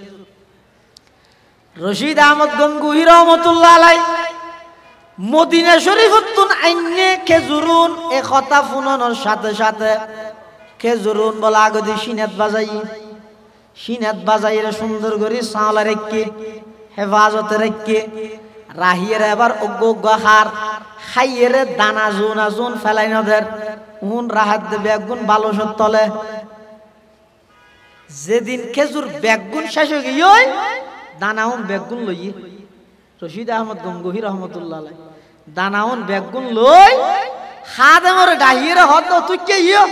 রশিদ আহমদ গঙ্গোহি রহমতুল্লাহ আলাইহি মদিনা শরীফ হতো আইনে খেজুরুন এ কথা ফুননের সাথে সাথে খেজুরুন বলা আগদি সিনাত বাজাইরে সুন্দর করে সাওলা রেখে হেফাজতে রেখে রাহিয়ের এবার অজ্ঞ হার খাইয়েরে দানা জুন ফেলাই নদের উন রাহাত দে বেগুন বালসর তলে যেদিন খেজুর বেগুন শেষ হয়ে গিয়ে দানাউন বেগুন লই রশিদ আহমদ গঙ্গোহি রহমতুল্লাহ আলাইহি দানাউন বেগুন লই খাদেমরে ডাহিয়েরে হত তুই কে ইয়ো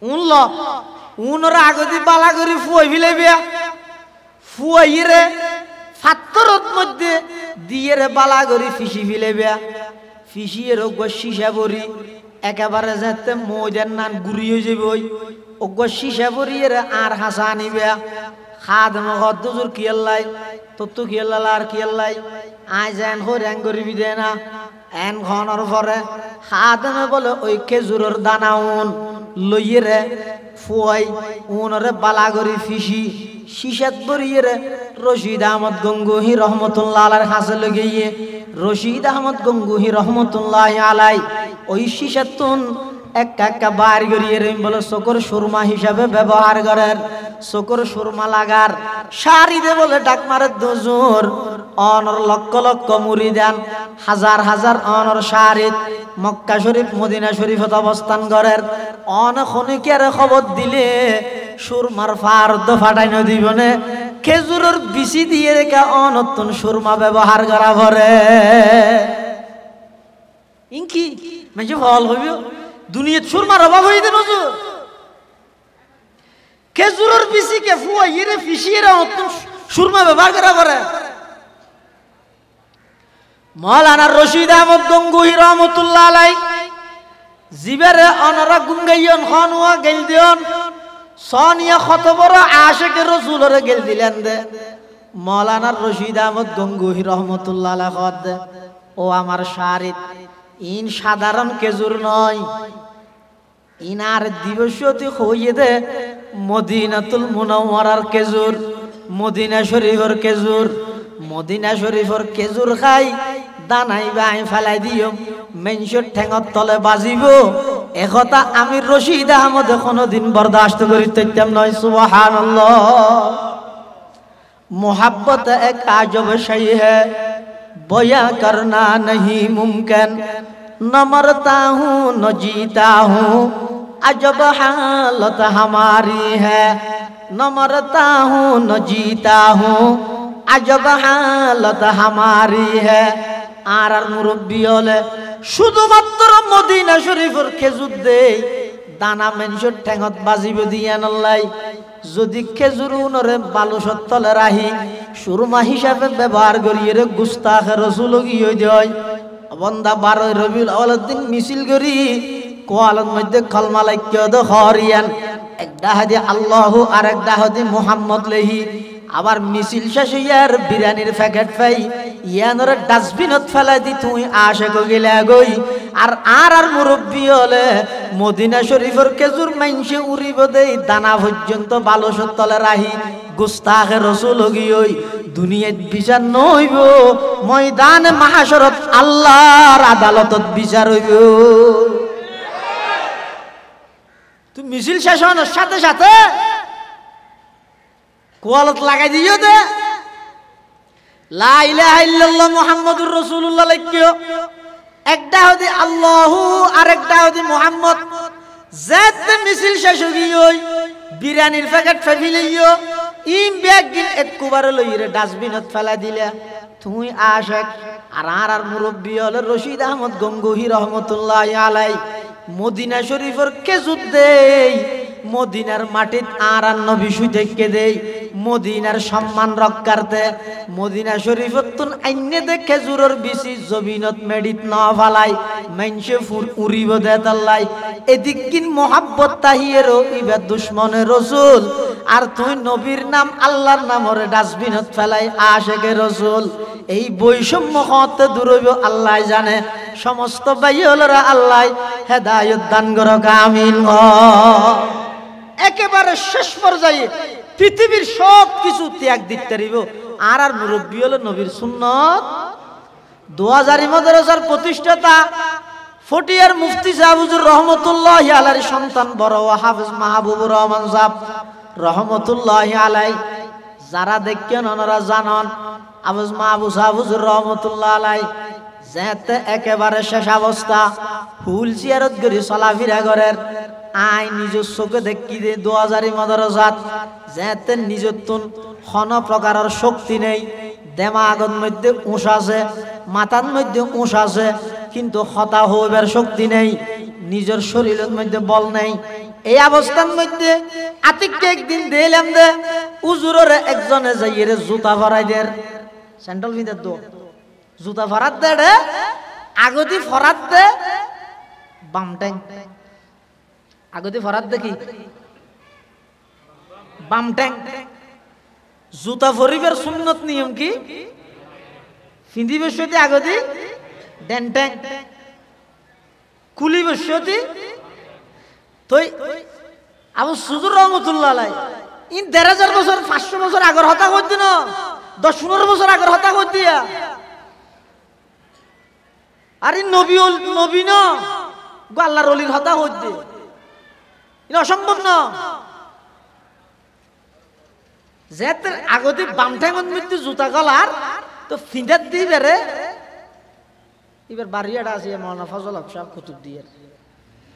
উন ল উনরা আগদি বালা করি ফুয়াই ফিলাইবে ফুয়াইরে ফাত্তরত মধ্যে দিয়ে রে বালা করি ফিসি ফিলাইবে ফিসিয়ে রোগ শিশা বরি একেবারে যেতে মইদের নান গুড়ি হয়ে যাবে ওই অজ্ঞ শিশা বরিয়ে আর হাসা আনিবে খাদম হদ্দুর কিয়াল্লাই তত্তু কিয়াল্লা আর কিয়াল্লাই আই যেন হরিয়াং করিবি দে না এন ঘনর পরে খাদমে বলে ওই খেজুরের দানাউন লইয়ে রে ফুয়াই উনরে বালা করি ফিসি শিশাত বরিয়ে রে রশিদ আহমদ গঙ্গোহি রহমতুল্লাহ আলাইহির কাছে লইয়ে রশিদ আহমদ গঙ্গোহি রহমতুল্লাহ আলাইহি ওই শিশাতুন একা বার করিয়ে রইম বলে চোখের সুরমা হিসাবে ব্যবহার করেন চোখের সুরমা লাগার শাড়িতে বলে ডাক মারে দুজুর অনর লক্ষ লক্ষ মুড়ি দেন হাজার হাজার অনর শাড়ি মক্কা শরীফ মদিনা শরীফত অবস্থান করেন অন খনিকের খবর দিলে সুরমার ফারদ ফাটাই নদীবনে খেজুরের বিচি দিয়ে রেখা অনতুন সুরমা ব্যবহার করা ভরে ইনকি মানে ফল হইব দুনিয়াত সুরমার অভাব হইতে নজর খেজুরের বিচিকে ফুয়াইয়ে ফিসিয়ে অনতুন সুরমা ব্যবহার করা ভরে মৌলানা রশিদ আহমদ গঙ্গুহি রহমতুল্লাহ আলাই জিবেরে অনরা গুঙ্গাইয়ন খানুয়া গেল দিয়ন সনিয়া কত বড় আশিকে রাসূলরে গেল দিলেন দে মৌলানা রশিদ আহমদ গঙ্গুহি রহমতুল্লাহ আলাই কদ দে ও আমার শারিত ইন সাধারণ খেজুর নয় ইনার দিবসতি হইয়ে দে মদিনাতুল মুনাওয়ারার খেজুর মদিনা শরীফের খেজুর মদিনা শরীফের খেজুর খাই দানাই বাই ফেলাই দিও মেনশর ঠেঙত তলে বাজিব একথা আমি রশিদ আহমদ কোনদিন বরদাস্ত করি তৈতাম নয় সুবহানাল্লাহ मोहब्बत एक आजब शय है बया करना नहीं मुमकिन न मरता हूँ न जीता हूँ अजब हालत हमारी है न मरता हूँ न जीता हूँ अजब हालत हमारी है আর মুরব্বী হলে শুধুমাত্র মদিনা শরীফের খেজুর দেই দানা মেনশর ঠেঙত বাজিব দিয়া নল্লাই যদি খেজুর উনরে বালুসর তলে রাহি সুরমা হিসাবে ব্যবহার করিয়ে রে গুস্তাখ রসুল গিয়ে দেয় বন্দা 12 রবিউল আউয়ালের দিন মিছিল করি কোয়ালের মধ্যে কলমা লাইক্য দ হরিয়ান একটা হাদি আল্লাহু আর একটা হাদি মুহাম্মদ লেহি আবার মিছিল শেষ হইয়ার বিরিয়ানির প্যাকেট পাই ইয়ানরে ডাস্টবিনত ফেলাই দি তুই আশে গিলা গই আর মুরব্বী হলে মদিনা শরীফের খেজুর মাইনসে উড়িব দেই দানা পর্যন্ত বালুসর তলে রাহি গুস্তাখে রসুল গিয়ে দুনিয়াত বিচার নইব ময়দানে মাহশরত আল্লাহর আদালতত বিচার হইব তুই মিছিল শেষ হওয়ার সাথে সাথে কোয়ালত লাগাই দিও দে লা ইলাহা ইল্লাল্লাহ মুহাম্মাদুর রাসূলুল্লাহ লিখিও একটা হদি আল্লাহু আর একটা হদি মুহাম্মদ যেতে মিছিল শেষ হই বিরিয়ানির প্যাকেট ফেলিও ইম ব্যাগিন একবার লইরে ডাস্টবিনত ফেলা দিলা তুই আশেক আর মুরব্বী হল রশিদ আহমদ গঙ্গুহি রহমতুল্লাহ আলাই মদিনা শরীফের খেজুর দেই মদিনার মাটিত আর নবী সুদেরকে দেই মদিনার সম্মান রক্ষার্থে মদিনা শরীফত তুন আইনে দে খেজুরের বিচি জবিনত মেডিত না ফালাই মাইনসে উড়িব দে তাল্লাই এদিক কিন মোহাব্বত তাহিয়েরও ইবা দুশ্মনে রসুল আর তুই নবীর নাম আল্লাহর নামরে ডাস্টবিনত ফেলাই আশেকে রসুল এই বৈষম্য হতে দূর হইব আল্লাহ জানে সমস্ত বাইয়লরা আল্লাহ হেদায়েত দান করুক আমিন একেবারে শেষ পর্যায়ে পৃথিবীর সব কিছু ত্যাগ দিতে পারিব আর মুরব্বী হলো নবীর সুন্নত 2000 মাদ্রাসার প্রতিষ্ঠাতা ফটিয়ার মুফতি সাহেব হুজুর রহমতুল্লাহি আলাইহির সন্তান বড় হাফেজ মাহবুবুর রহমান সাহেব রহমতুল্লাহি আলাই যারা দেখেন ওনারা জানান হাফেজ মাহবুব সাহেব হুজুর রহমতুল্লাহ আলাই যেতে একেবারে শেষ অবস্থা হুইল চেয়ারত গড়ি চলাফেরা করেন আই নিজের চোখে দেখি দে 2000 মাদ্রাসাত যেতে নিজের তুন কোন প্রকারের শক্তি নেই দেমাগের মধ্যে উঁশ আছে মাথার মধ্যে উঁশ আছে কিন্তু হতা হইবার শক্তি নেই নিজের শরীরের মধ্যে বল নেই এই অবস্থার মধ্যে আতিককে একদিন দিলাম দে হুজুরের একজনে যাইরে জুতা ভরাই দের স্যান্ডেল ভিতর দো জুতা ফরাত দে রে আগতি ফরাত দে বামটেং আগতি ফরাত দেখি বামটেং জুতা ফরিবার সুন্নত নিয়ম কি ফিন্দি বসতি আগতি ডেনটেং কুলি বসতি তুই আবু সুজুর রহমতুল্লাহ আলাই ইন 1000 বছর 500 বছর আগর হতা কই দিন 10-15 বছর আগর হতা কই দিয়া আরে নবী ন গো আল্লাহর ওলির হতা হইতে এটা অসম্ভব না যেতে আগতে বাম ঠ্যাঙত মৃত্যু জুতা গলার তো ফিঁদার দিয়ে বেড়ে এবার বাড়িয়াটা আছে মৌলানা ফজল হক সাহেব কুতুব দিয়ে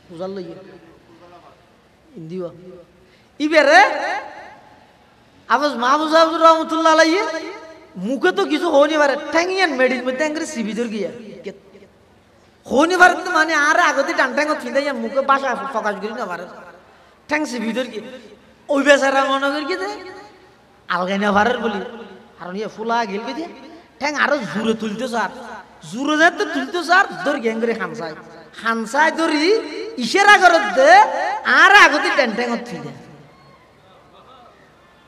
বুঝার লইয়ে ইন্দিও ইবেরে আবাস মাহবুব আব্দুর রহমতুল্লাহ আলাইহি মুখে তো কিছু হয়নি পারে ঠ্যাঙিয়ান মেডির মধ্যে আঙ্গুরে সিবিজর গিয়া হয়নি পারে তো মানে আর আগতে টান ঠ্যাঙত ফিঁদাইয়া মুখে বাসা প্রকাশ করি না পারে ঠ্যাং সিবিজর গিয়ে ওই বেচারা মনে করি কি আলগাই না পারে বলি আর নিয়ে ফুলা গেল কি ঠ্যাং আরো জুড়ে তুলতে স্যার জুড়ে যাতে তুলতে স্যার ধর গ্যাং করে খানসায় ধরি ইশারা করত দে আর আগতে টান ঠ্যাঙত ফিঁদে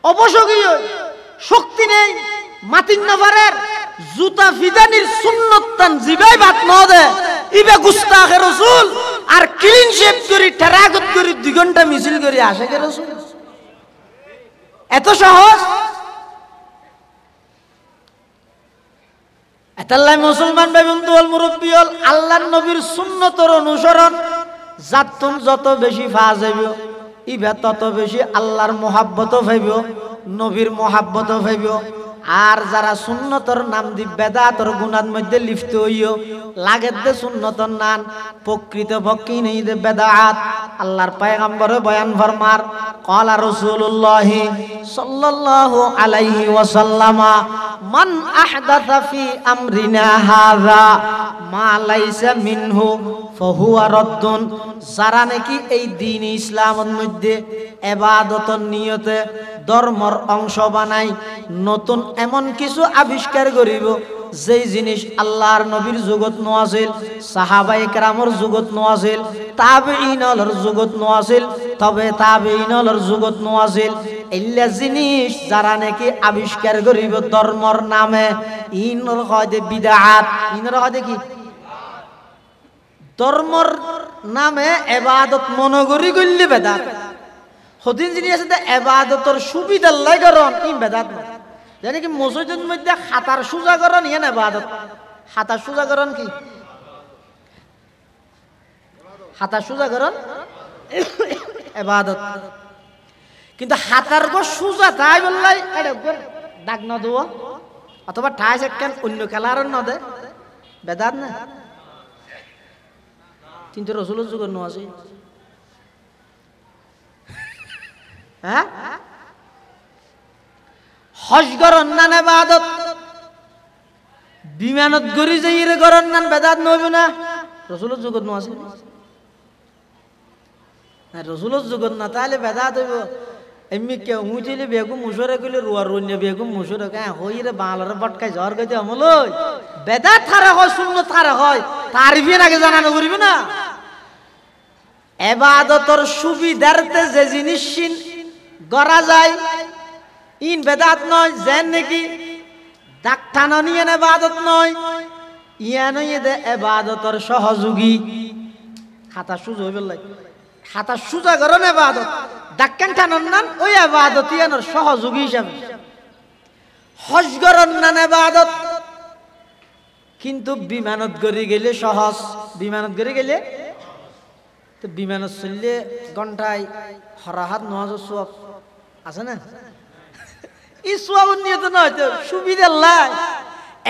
অবশ্যই শক্তি নেই মাতিন নভারের জুতা ফিদানির সুন্নত তান জিবাই বাত ন দে ইবে গুস্তাখে রাসূল আর ক্লিন শেপ করি ঠেরাগত করি 2 ঘন্টা মিছিল করি আশিকে রাসূল এত সহজ এতাল্লাই মুসলমান ভাই বন্ধু ওয়াল মুরব্বি হল আল্লাহর নবীর সুন্নতর অনুসরণ জাতুন যত বেশি ফাজ হইব ইবে তত বেশি আল্লাহর মোহাব্বত হইব নবীর মোহাব্বত হইব আর যারা সুন্নতর নাম দি বেদাতর গুনার মধ্যে লিপ্ত হইও লাগের দে সুন্নতর নাম প্রকৃত পক্ষে নেই দে বেদাত আল্লাহর পয়গম্বরে বয়ান ফরমার ক্বালা রাসূলুল্লাহ সাল্লাল্লাহু আলাইহি ওয়াসাল্লাম মান আহদাথা ফি আমরিনা হাযা মা লাইসা মিনহু ফাহুয়া রাদ্দুন যারা নাকি এই দ্বীন ইসলামের মধ্যে ইবাদতের নিয়তে ধর্মের অংশ বানাই নতুন এমন কিছু আবিষ্কার করিব যেই জিনিস আল্লাহর নবীর যুগত ন আছিল সাহাবায়ে কেরামের যুগত ন আছিল তাবেঈনর যুগত ন আছিল তবে তাবেঈনর যুগত ন আছিল এল্লা জিনিস যারা নাকি আবিষ্কার করিব ধর্মের নামে ইনর হদে বিদআত ইনর হদে কি ধর্মের নামে ইবাদত মনগরি গল্লি বেদাত হদিন জিনিস আছে ইবাদতের সুবিধা লাগারন ই বেদাত না জানি কি মসজিদের মধ্যে হাতার সুজা করন ইয়া ইবাদত হাতার সুজা করন কি হাতার সুজা করন ইবাদত কিন্তু হাতার গো সুজা তাই বললাই এটা দাগ না দেও অথবা ঠাই সেকেন্ড অন্য কালারন না দে বেদাত না কিন্তু রাসূলের যুগ ন আছে হ্যাঁ হজ করন না ইবাদত বিমানত গরি যাইরে করন না বেদাত নইব না রাসূলের যুগ ন আছে না রাসূলের যুগ না তাহলে বেদাত হইব এমনি কে উঁচিলে বেগম মুশরে কইলে রুয়ার রুন্নে বেগম মুশরে কা হইরে বালারে বটকাই জ্বর কইতে আমলই বেদাত থারা হয় সুন্নাত থারা হয় তারিফের আগে জানানো করিবে না ইবাদতের সুবিধার্থে যে জিনিস করা যায় ইন বেদাত নয় যেন নাকি দাকটানো নিয়ে ইবাদত নয় ইয়া নয় দে ইবাদতের সহযোগী খাতা সুজা হইবে লাই খাতা সুজা করন ইবাদত দাক্কান টানন নান ওই ইবাদত ইয়ানোর সহযোগী হিসাবে হজ করন নান ইবাদত কিন্তু বিমানত গড়ি গেলে সহজ বিমানত গড়ি গেলে তো বিমানত চললে ঘন্টায় হরাহাত নওয়াজ সওয়াব আছে না এই সওয়াব নিয়ত নয় তো সুবিধা লাই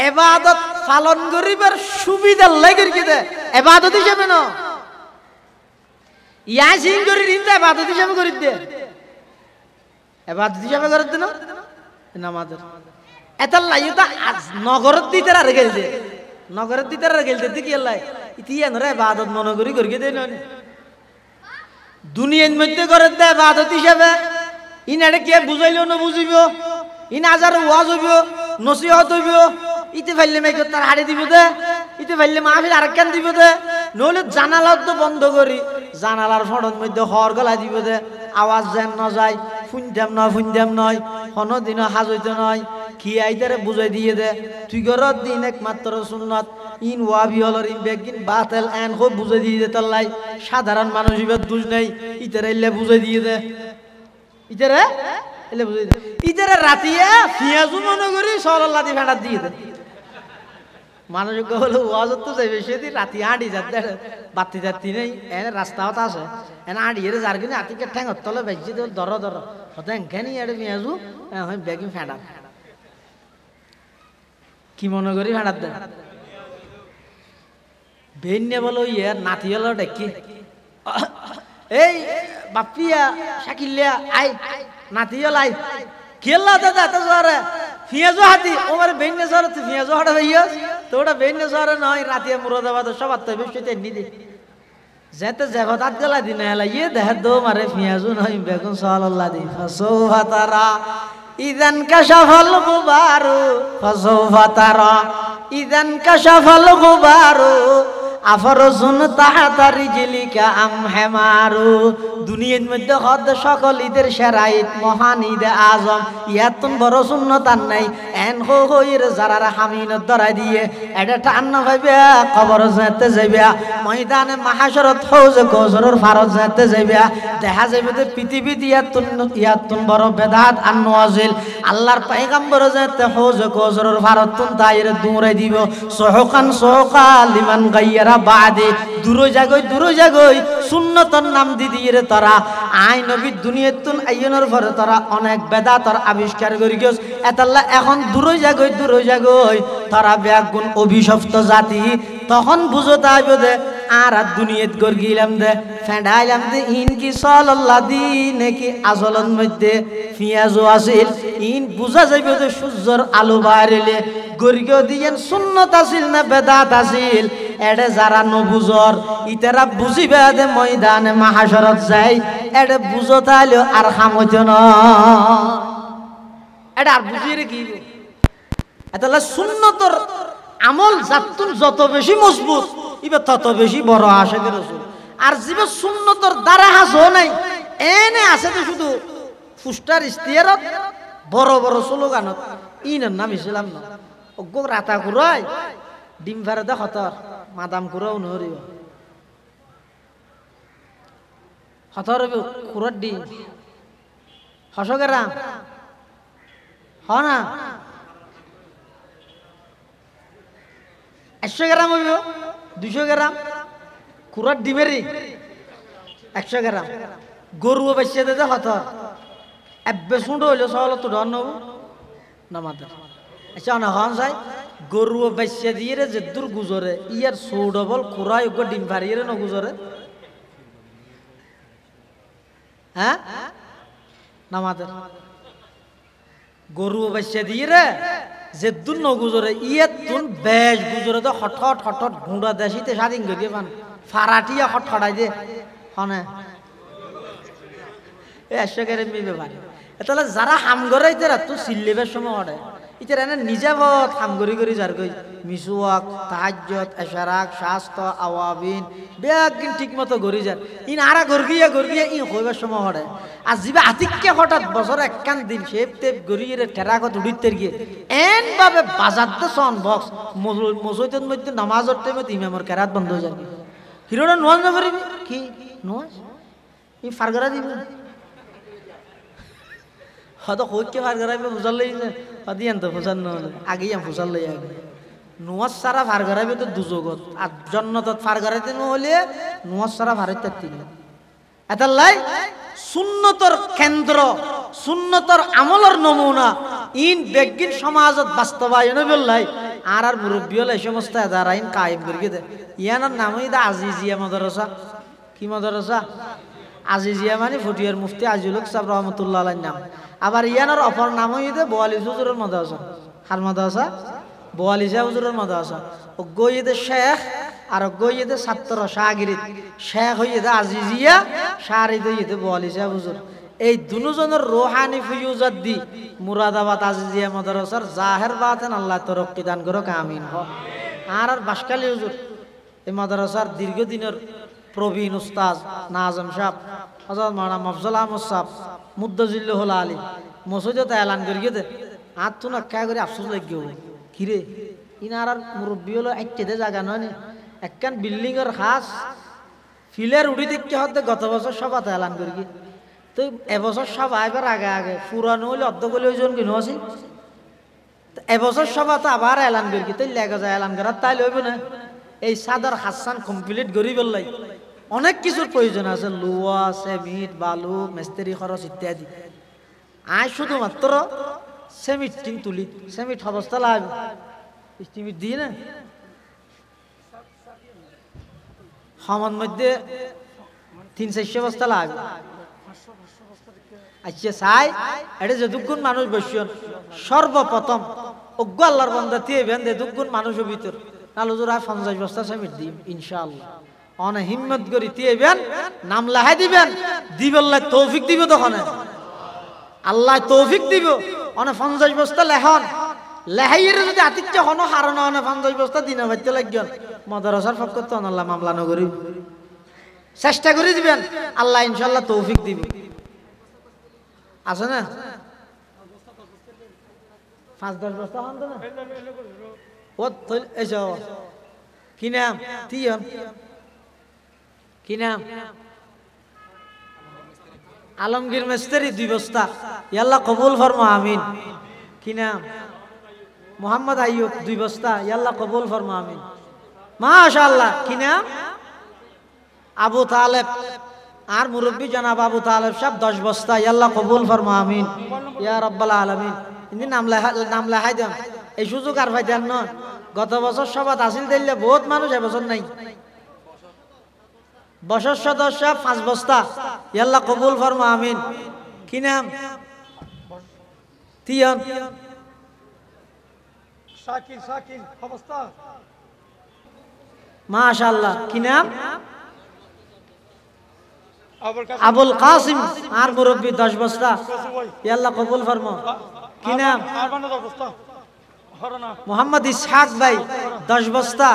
ইবাদত পালন করিবার সুবিধা লাই করি কি দে ইবাদত হিসাবে না ইয়াসিন করি দিন দে ইবাদত হিসাবে করি দে ইবাদত হিসাবে করে দে না নামাজের এত লাই তো নগরত দিতে আর গেল দে নগরত দিতে আর গেল দে কি লাই ইতিয়া নরে ইবাদত মনে করি করি দে না দুনিয়ার মধ্যে করে দে ইবাদত হিসাবে ইনারে কে বুঝাইলো না বুঝিব ইন আজার ওয়াজ হইব নসিহত হইব ইতে ফাইলে মেকে তার হাড়ি দিব দে ইতে ফাইলে মাহফিল আরেকখান দিব দে নইলে জানালা তো বন্ধ করি জানালার ফড়ন মধ্যে হর গলা দিব দে আওয়াজ যেন না যায় ফুনদাম নয় কোনদিন হাজ হইতে নয় কি আইতারে বুঝাই দিয়ে দে তুই গরত দিন একমাত্র সুন্নাত ইন ওয়াবি হলর ইন বেগিন বাতিল এন খুব বুঝাই দিয়ে দে তাল্লাই সাধারণ মানুষ ইবে দুষ নাই ইতারে এলে বুঝাই দিয়ে দে ইতারে এলে বুঝাই দে ইতারে রাতিয়া ফিয়াজু মনে করি সরল্লা দি ভেড়া দিয়ে দে মানুষ হলো ওয়াজত তো যাইবে সেদি রাতি আড়ি যাতে বাতি যাতি নেই এনে রাস্তা হতা আছে এনে আড়ি এর যার কিনে আতিকে ঠ্যাং তলে বেজি ধর ধর হতে এখানে এড়ে পেঁয়াজু ব্যাগি ফেঁড়া কি মনে করি ফেঁড়ার দেন বেন্যে বলো ইয়ার নাতি হলো ডেকি এই বাপিয়া শাকিলিয়া আই নাতি হল আই কেলা দাদা তো সরে পেঁয়াজু হাতি ওমার বেন্যে সরে তুই পেঁয়াজু হাটা ভাইয়া তো ওটা বেন্যে সরে নয় রাতিয়া মুরাদাবাদ সব আত্মবিশ্বাস নিদি যেতে জেবতাত গলা দিনে এলা ইয়ে দেহ দো মারে পেঁয়াজু নয় বেগুন সাল্লাল্লাহ দি ফাসৌফা তারা ইদান কাশাফাল গুবারু ফাসৌফা তারা ইদান কাশাফাল গুবারু আফরজুন তাহাতা রিজলিকা আম হেমারু দুনিয়ার মধ্যে হদ সকল ঈদের সেরা ঈদ মহান ঈদে আজম ইয়াতুন বড় সুন্নত আর নাই এন হইর যারা হামিনত ধরাই দিয়ে এটা টান্ন ভাইবে কবর যেতে যাইবা ময়দানে মাহাশরত হৌজ কৌসরের ফারত যেতে যাইবা দেখা যাইবে যে পৃথিবী ইয়াতুন বড় বেদাত আর নওয়াজিল আল্লাহর পয়গম্বর যেতে হৌজ কৌসরের ফারত তুন তাইর দূরে দিব সোহকা লিমান গাইয়ারা বাদে দূরে জাগই সুন্নতর নাম দিদির তারা আই নবী দুনিয়াতুন আইয়নের পরে তারা অনেক বেদাতর আবিষ্কার করি গেছ এতাল্লা এখন দূরে জাগই তারা ব্যাগুন অভিশপ্ত জাতি তখন বুঝতে আইবে দে আর দুনিয়াত গর গিলাম দে ফেঁড়াইলাম দে ইন কি সাল্লাল্লাহ দিনে কি আসলন মধ্যে পেঁয়াজও আছিল ইন বুঝা যাইবে যে সূর্যর আলো বাইরেলে গরিগ দিয়েন সুন্নত আছিল না বেদাত আছিল এডে যারা নবুজর ইতারা বুঝিবে দে ময়দানে মাহাশরত যাই এডে বুঝতাইলো আর খামত না এটা আর বুঝিয়ে কি এতলা সুন্নতর আমল জাতুন যত বেশি মজবুত ইবে তত বেশি বড় আশিকের রাসূল আর জিবে সুন্নতর দ্বারা হাসো নাই এনে আছে তো শুধু ফুস্টার ইস্তিয়ারত বড় স্লোগানত ইনার নাম ইসলাম না অজ্ঞ রাতা কুরাই ডিম ফারে দে খতর মাদাম কুরাও নরিব খতর কুরার ডিম হসগেরাম হ না 100 গ্রাম হইব 200 গ্রাম কুরার ডিমেরই 100 গ্রাম গরুও বেচে দে খতর এব্বে শুন্ড হইলো সহল তো ধন নব নামাতে আচ্ছা না হন যাই গরুও বেচে দিয়ে রে যে দূর গুজরে ইয়ার সৌডবল কুরাই ওগো ডিম ফারিয়ে রে ন গুজরে হ্যাঁ নামাতে গরুও বেচে দিয়ে রে যে দূর ন গুজরে ইয়ার তুন বেশ গুজরে তো হঠাৎ ঘুঁড়া দেশিতে স্বাধীন করিয়ে পান ফারাটিয়া হঠাৎ দে হনে 100 গ্রাম মিবে পারে তাহলে যারা হাম গরাই তারা তো সিল্লিবের সময় হড়ে ইতার এনে নিজে বত হাম গরি যার কই মিসওয়াক তাহাজ্জুদ ইশরাক শাস্ত্র আওয়াবিন বেগিন ঠিক মতো গরি যার ইন আরা গরগিয়া ইন কইবার সময় হড়ে আর জিবা আতিককে হঠাৎ বছর একখান দিন শেপ টেপ গরিয়ে ঠেরাকত উড়িতের গিয়ে এন ভাবে বাজার দে সন বক্স মসজিদের মধ্যে নামাজের টাইমে ইমামের কেরাত বন্ধ হয়ে যাবে হিরোটা নোয়াজ না পারিবি কি নোয়াজ ই ফারগরা দিবি হয়তো কইকে ফার করাইবে ফুসাল লইছে দিয়ান তো ফুসাল নহলে আগেই ফুসাল লই আগে নোয়াজ সারা ফার করাইবে তো দুজগত আর জন্নতত ফার করাইতে নহলে নোয়াজ সারা ফারাইতে তিন এটার লাই সুন্নতর কেন্দ্র সুন্নতর আমলের নমুনা ইন বেগিন সমাজত বাস্তবায়ন বললাই আর মুরব্বী হল এই সমস্ত এদারা ইন কায়েম করিয়ে দে ইয়ানার নামই দা আজিজিয়া মাদ্রাসা কি মাদ্রাসা আজিজিয়া মানে ফুটিয়ার মুফতি আজিজুল হক সাহেব রহমতুল্লাহ আলাইহির নাম আবার ইয়ানোর অপর নাম হইতে 42 হুজুরের মাদ্রাসা হার মাদ্রাসা 42 হুজুরের মাদ্রাসা ও গইয়েদে শেখ আর গইয়েদে ছাত্র শাগিরিদ শেখ হইতে আজিজিয়া শারিদ হইতে 42 হুজুর এই দুজনের রূহানি ফিউজাত দি মুরাদাবাদ আজিজিয়া মাদ্রাসার জাহের বাতেন আল্লাহ তরক্কি দান করুক আমিন আর বাসকালী হুজুর এই মাদ্রাসার দীর্ঘদিনের প্রবীণ উস্তাদ নাজম সাহেব হযরত মাওলানা মফজল আহমদ সাহেব মুদ্দাজিল্লাহুল আলী মসজিদে তো এলান করি দে আর তো না কা করে আফসোস লাগিও কিরে ইনার মুরব্বী হলো একটেতে জায়গা নয় একখান বিল্ডিং এর খাস ফিলের উড়ি দেখতে হতে গত বছর সভাতে এলান করি তো এবছর সব আইবার আগে পুরানো হলে অর্ধ গলি ওই জন কিনো আছে এবছর সভা তো আবার এলান করি কি তাই লেগে যায় এলান করার তাই লইব না এই সাদর হাসান কমপ্লিট করি বললাই অনেক কিছুর প্রয়োজন আছে লুয়া সেমিট বালু মিস্ত্রি খরচ ইত্যাদি আয় শুধুমাত্র সেমিট টিন তুলি সেমিট অবস্থা লাগবে স্টিমিট দিয়ে না সমান মধ্যে 300-400 বস্তা লাগবে আচ্ছা চাই এটা যে দুগুণ মানুষ বসছেন সর্বপ্রথম অজ্ঞ আল্লাহর বান্দা দিয়ে বেঁধে দুগুণ মানুষের ভিতর নালো জোড়া 50 বস্তা সেমিট দিই ইনশাআল্লাহ অনেক হিম্মত করি দিবেন নাম লেহাই দিবেন দিবেল্লাহ তৌফিক দিব তখন আল্লাহ তৌফিক দিব অনেক 50 বস্তা লেহন লেহাইয়ের যদি আতিথ্য হন হারানো অনেক 50 বস্তা দিনে বাড়তে লাগবেন মাদ্রাসার পক্ষ তো আল্লাহ মামলা নগরী চেষ্টা করে দিবেন আল্লাহ ইনশাআল্লাহ তৌফিক দিব আছে না 5-10 বস্তা হন তো না ও এসো কি নাম তিয়ন কি নাম আলমগীর মিস্ত্রি 2 বস্তা আল্লাহ কবুল ফরমা আমিন কি নাম মোহাম্মদ আইয়ুব 2 বস্তা আল্লাহ কবুল ফরমা আমিন মাশাআল্লাহ কি নাম আবু তালেব আর মুরব্বী জনাব আবু তালেব সাহেব 10 বস্তা আল্লাহ কবুল ফরমা আমিন ইয়া রাব্বাল আলামিন ইনি নাম লেখাই দেন এই সুযোগ আর ভাই দেন না গত বছর সবাত আসিল দিলে বহুত মানুষ এবছর নাই বছর সদস্য 5 বস্তা আল্লাহ কবুল ফরমা আমিন কি নাম তিয়ন শাকিল শাকিল অবস্থা মাশাআল্লাহ কি নাম আবুল কাসিম আর মুরব্বী 10 বস্তা আল্লাহ কবুল ফরমা কি নাম মোহাম্মদ ইসহাক ভাই 10 বস্তা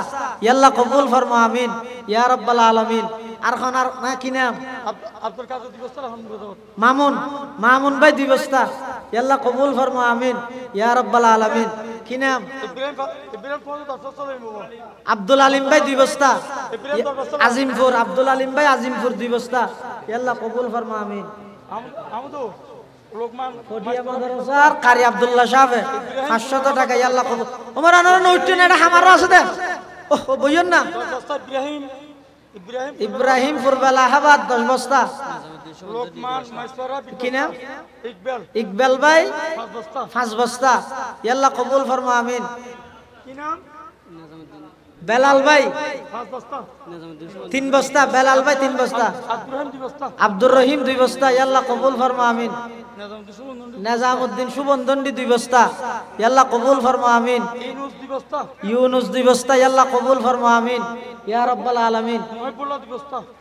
আল্লাহ কবুল ফরমা আমিন ইয়া রাব্বাল আলামিন আর খানার না কি নাম আব্দুল কাদের 2 বস্তা মামুন ভাই 2 বস্তা আল্লাহ কবুল ফরমা আমিন ইয়া রাব্বাল আলামিন কি নাম আব্দুল আলিম ভাই 2 বস্তা আজিমপুর আব্দুল আলিম ভাই আজিমপুর 2 বস্তা আল্লাহ কবুল ফরমা আমিন আমদু লোকমান ফটিয়া মাদ্রাসার কারি আব্দুল্লাহ সাহেব 500 টাকা আল্লাহ কবুল ওমর আনোর নোটটা এটা আমারও আছে দে ও বইন না ইব্রাহিম ফুরবালা হাবাদ 10 বস্তা লোকমান মাইসরা কি নাম ইকবাল ভাই 5 বস্তা 5 বস্তা আল্লাহ কবুল ফরমা আমিন কি নাম বেলাল ভাই 5 বস্তা 3 বস্তা বেলাল ভাই 3 বস্তা আব্দুররহিম 2 বস্তা আব্দুর রহিম 2 বস্তা আল্লাহ কবুল ফরমা আমিন নিজামউদ্দিন সুবন্ধন্ডি 2 বস্তা আল্লাহ কবুল ফরমা আমিন ইউনুস 2 বস্তা আল্লাহ কবুল ফরমা আমিন ইয়া রাব্বাল আলামিন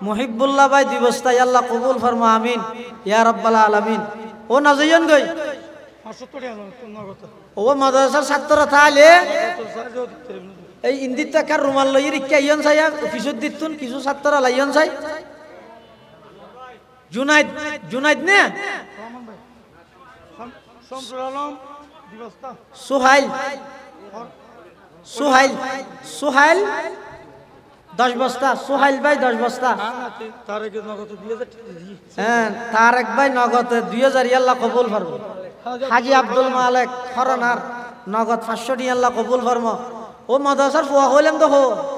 মুহিব্বুল্লাহ ভাই 2 বস্তা আল্লাহ কবুল ফরমা আমিন ইয়া রাব্বাল আলামিন ও নাজিয়ান গই 570 ও মাদ্রাসার ছাত্র তাহলে এই ইন্দিত টাকার রুমাল লই রিক্কা ইয়ন চাই অফিসত দিতুন কিছু ছাত্র লাইয়ন চাই জুনাইদ নে শামসুল আলম 2 বস্তা সুহাইল 10 বস্তা সুহাইল ভাই 10 বস্তা তারেক নগদ 2000 হ্যাঁ তারেক ভাই নগদ 2000 আল্লাহ কবুল ফরমা হাজী আব্দুল মালিক ফরনার নগদ 500 আল্লাহ কবুল ফরমা ও মাদ্রাসার ফুয়া হইলাম তো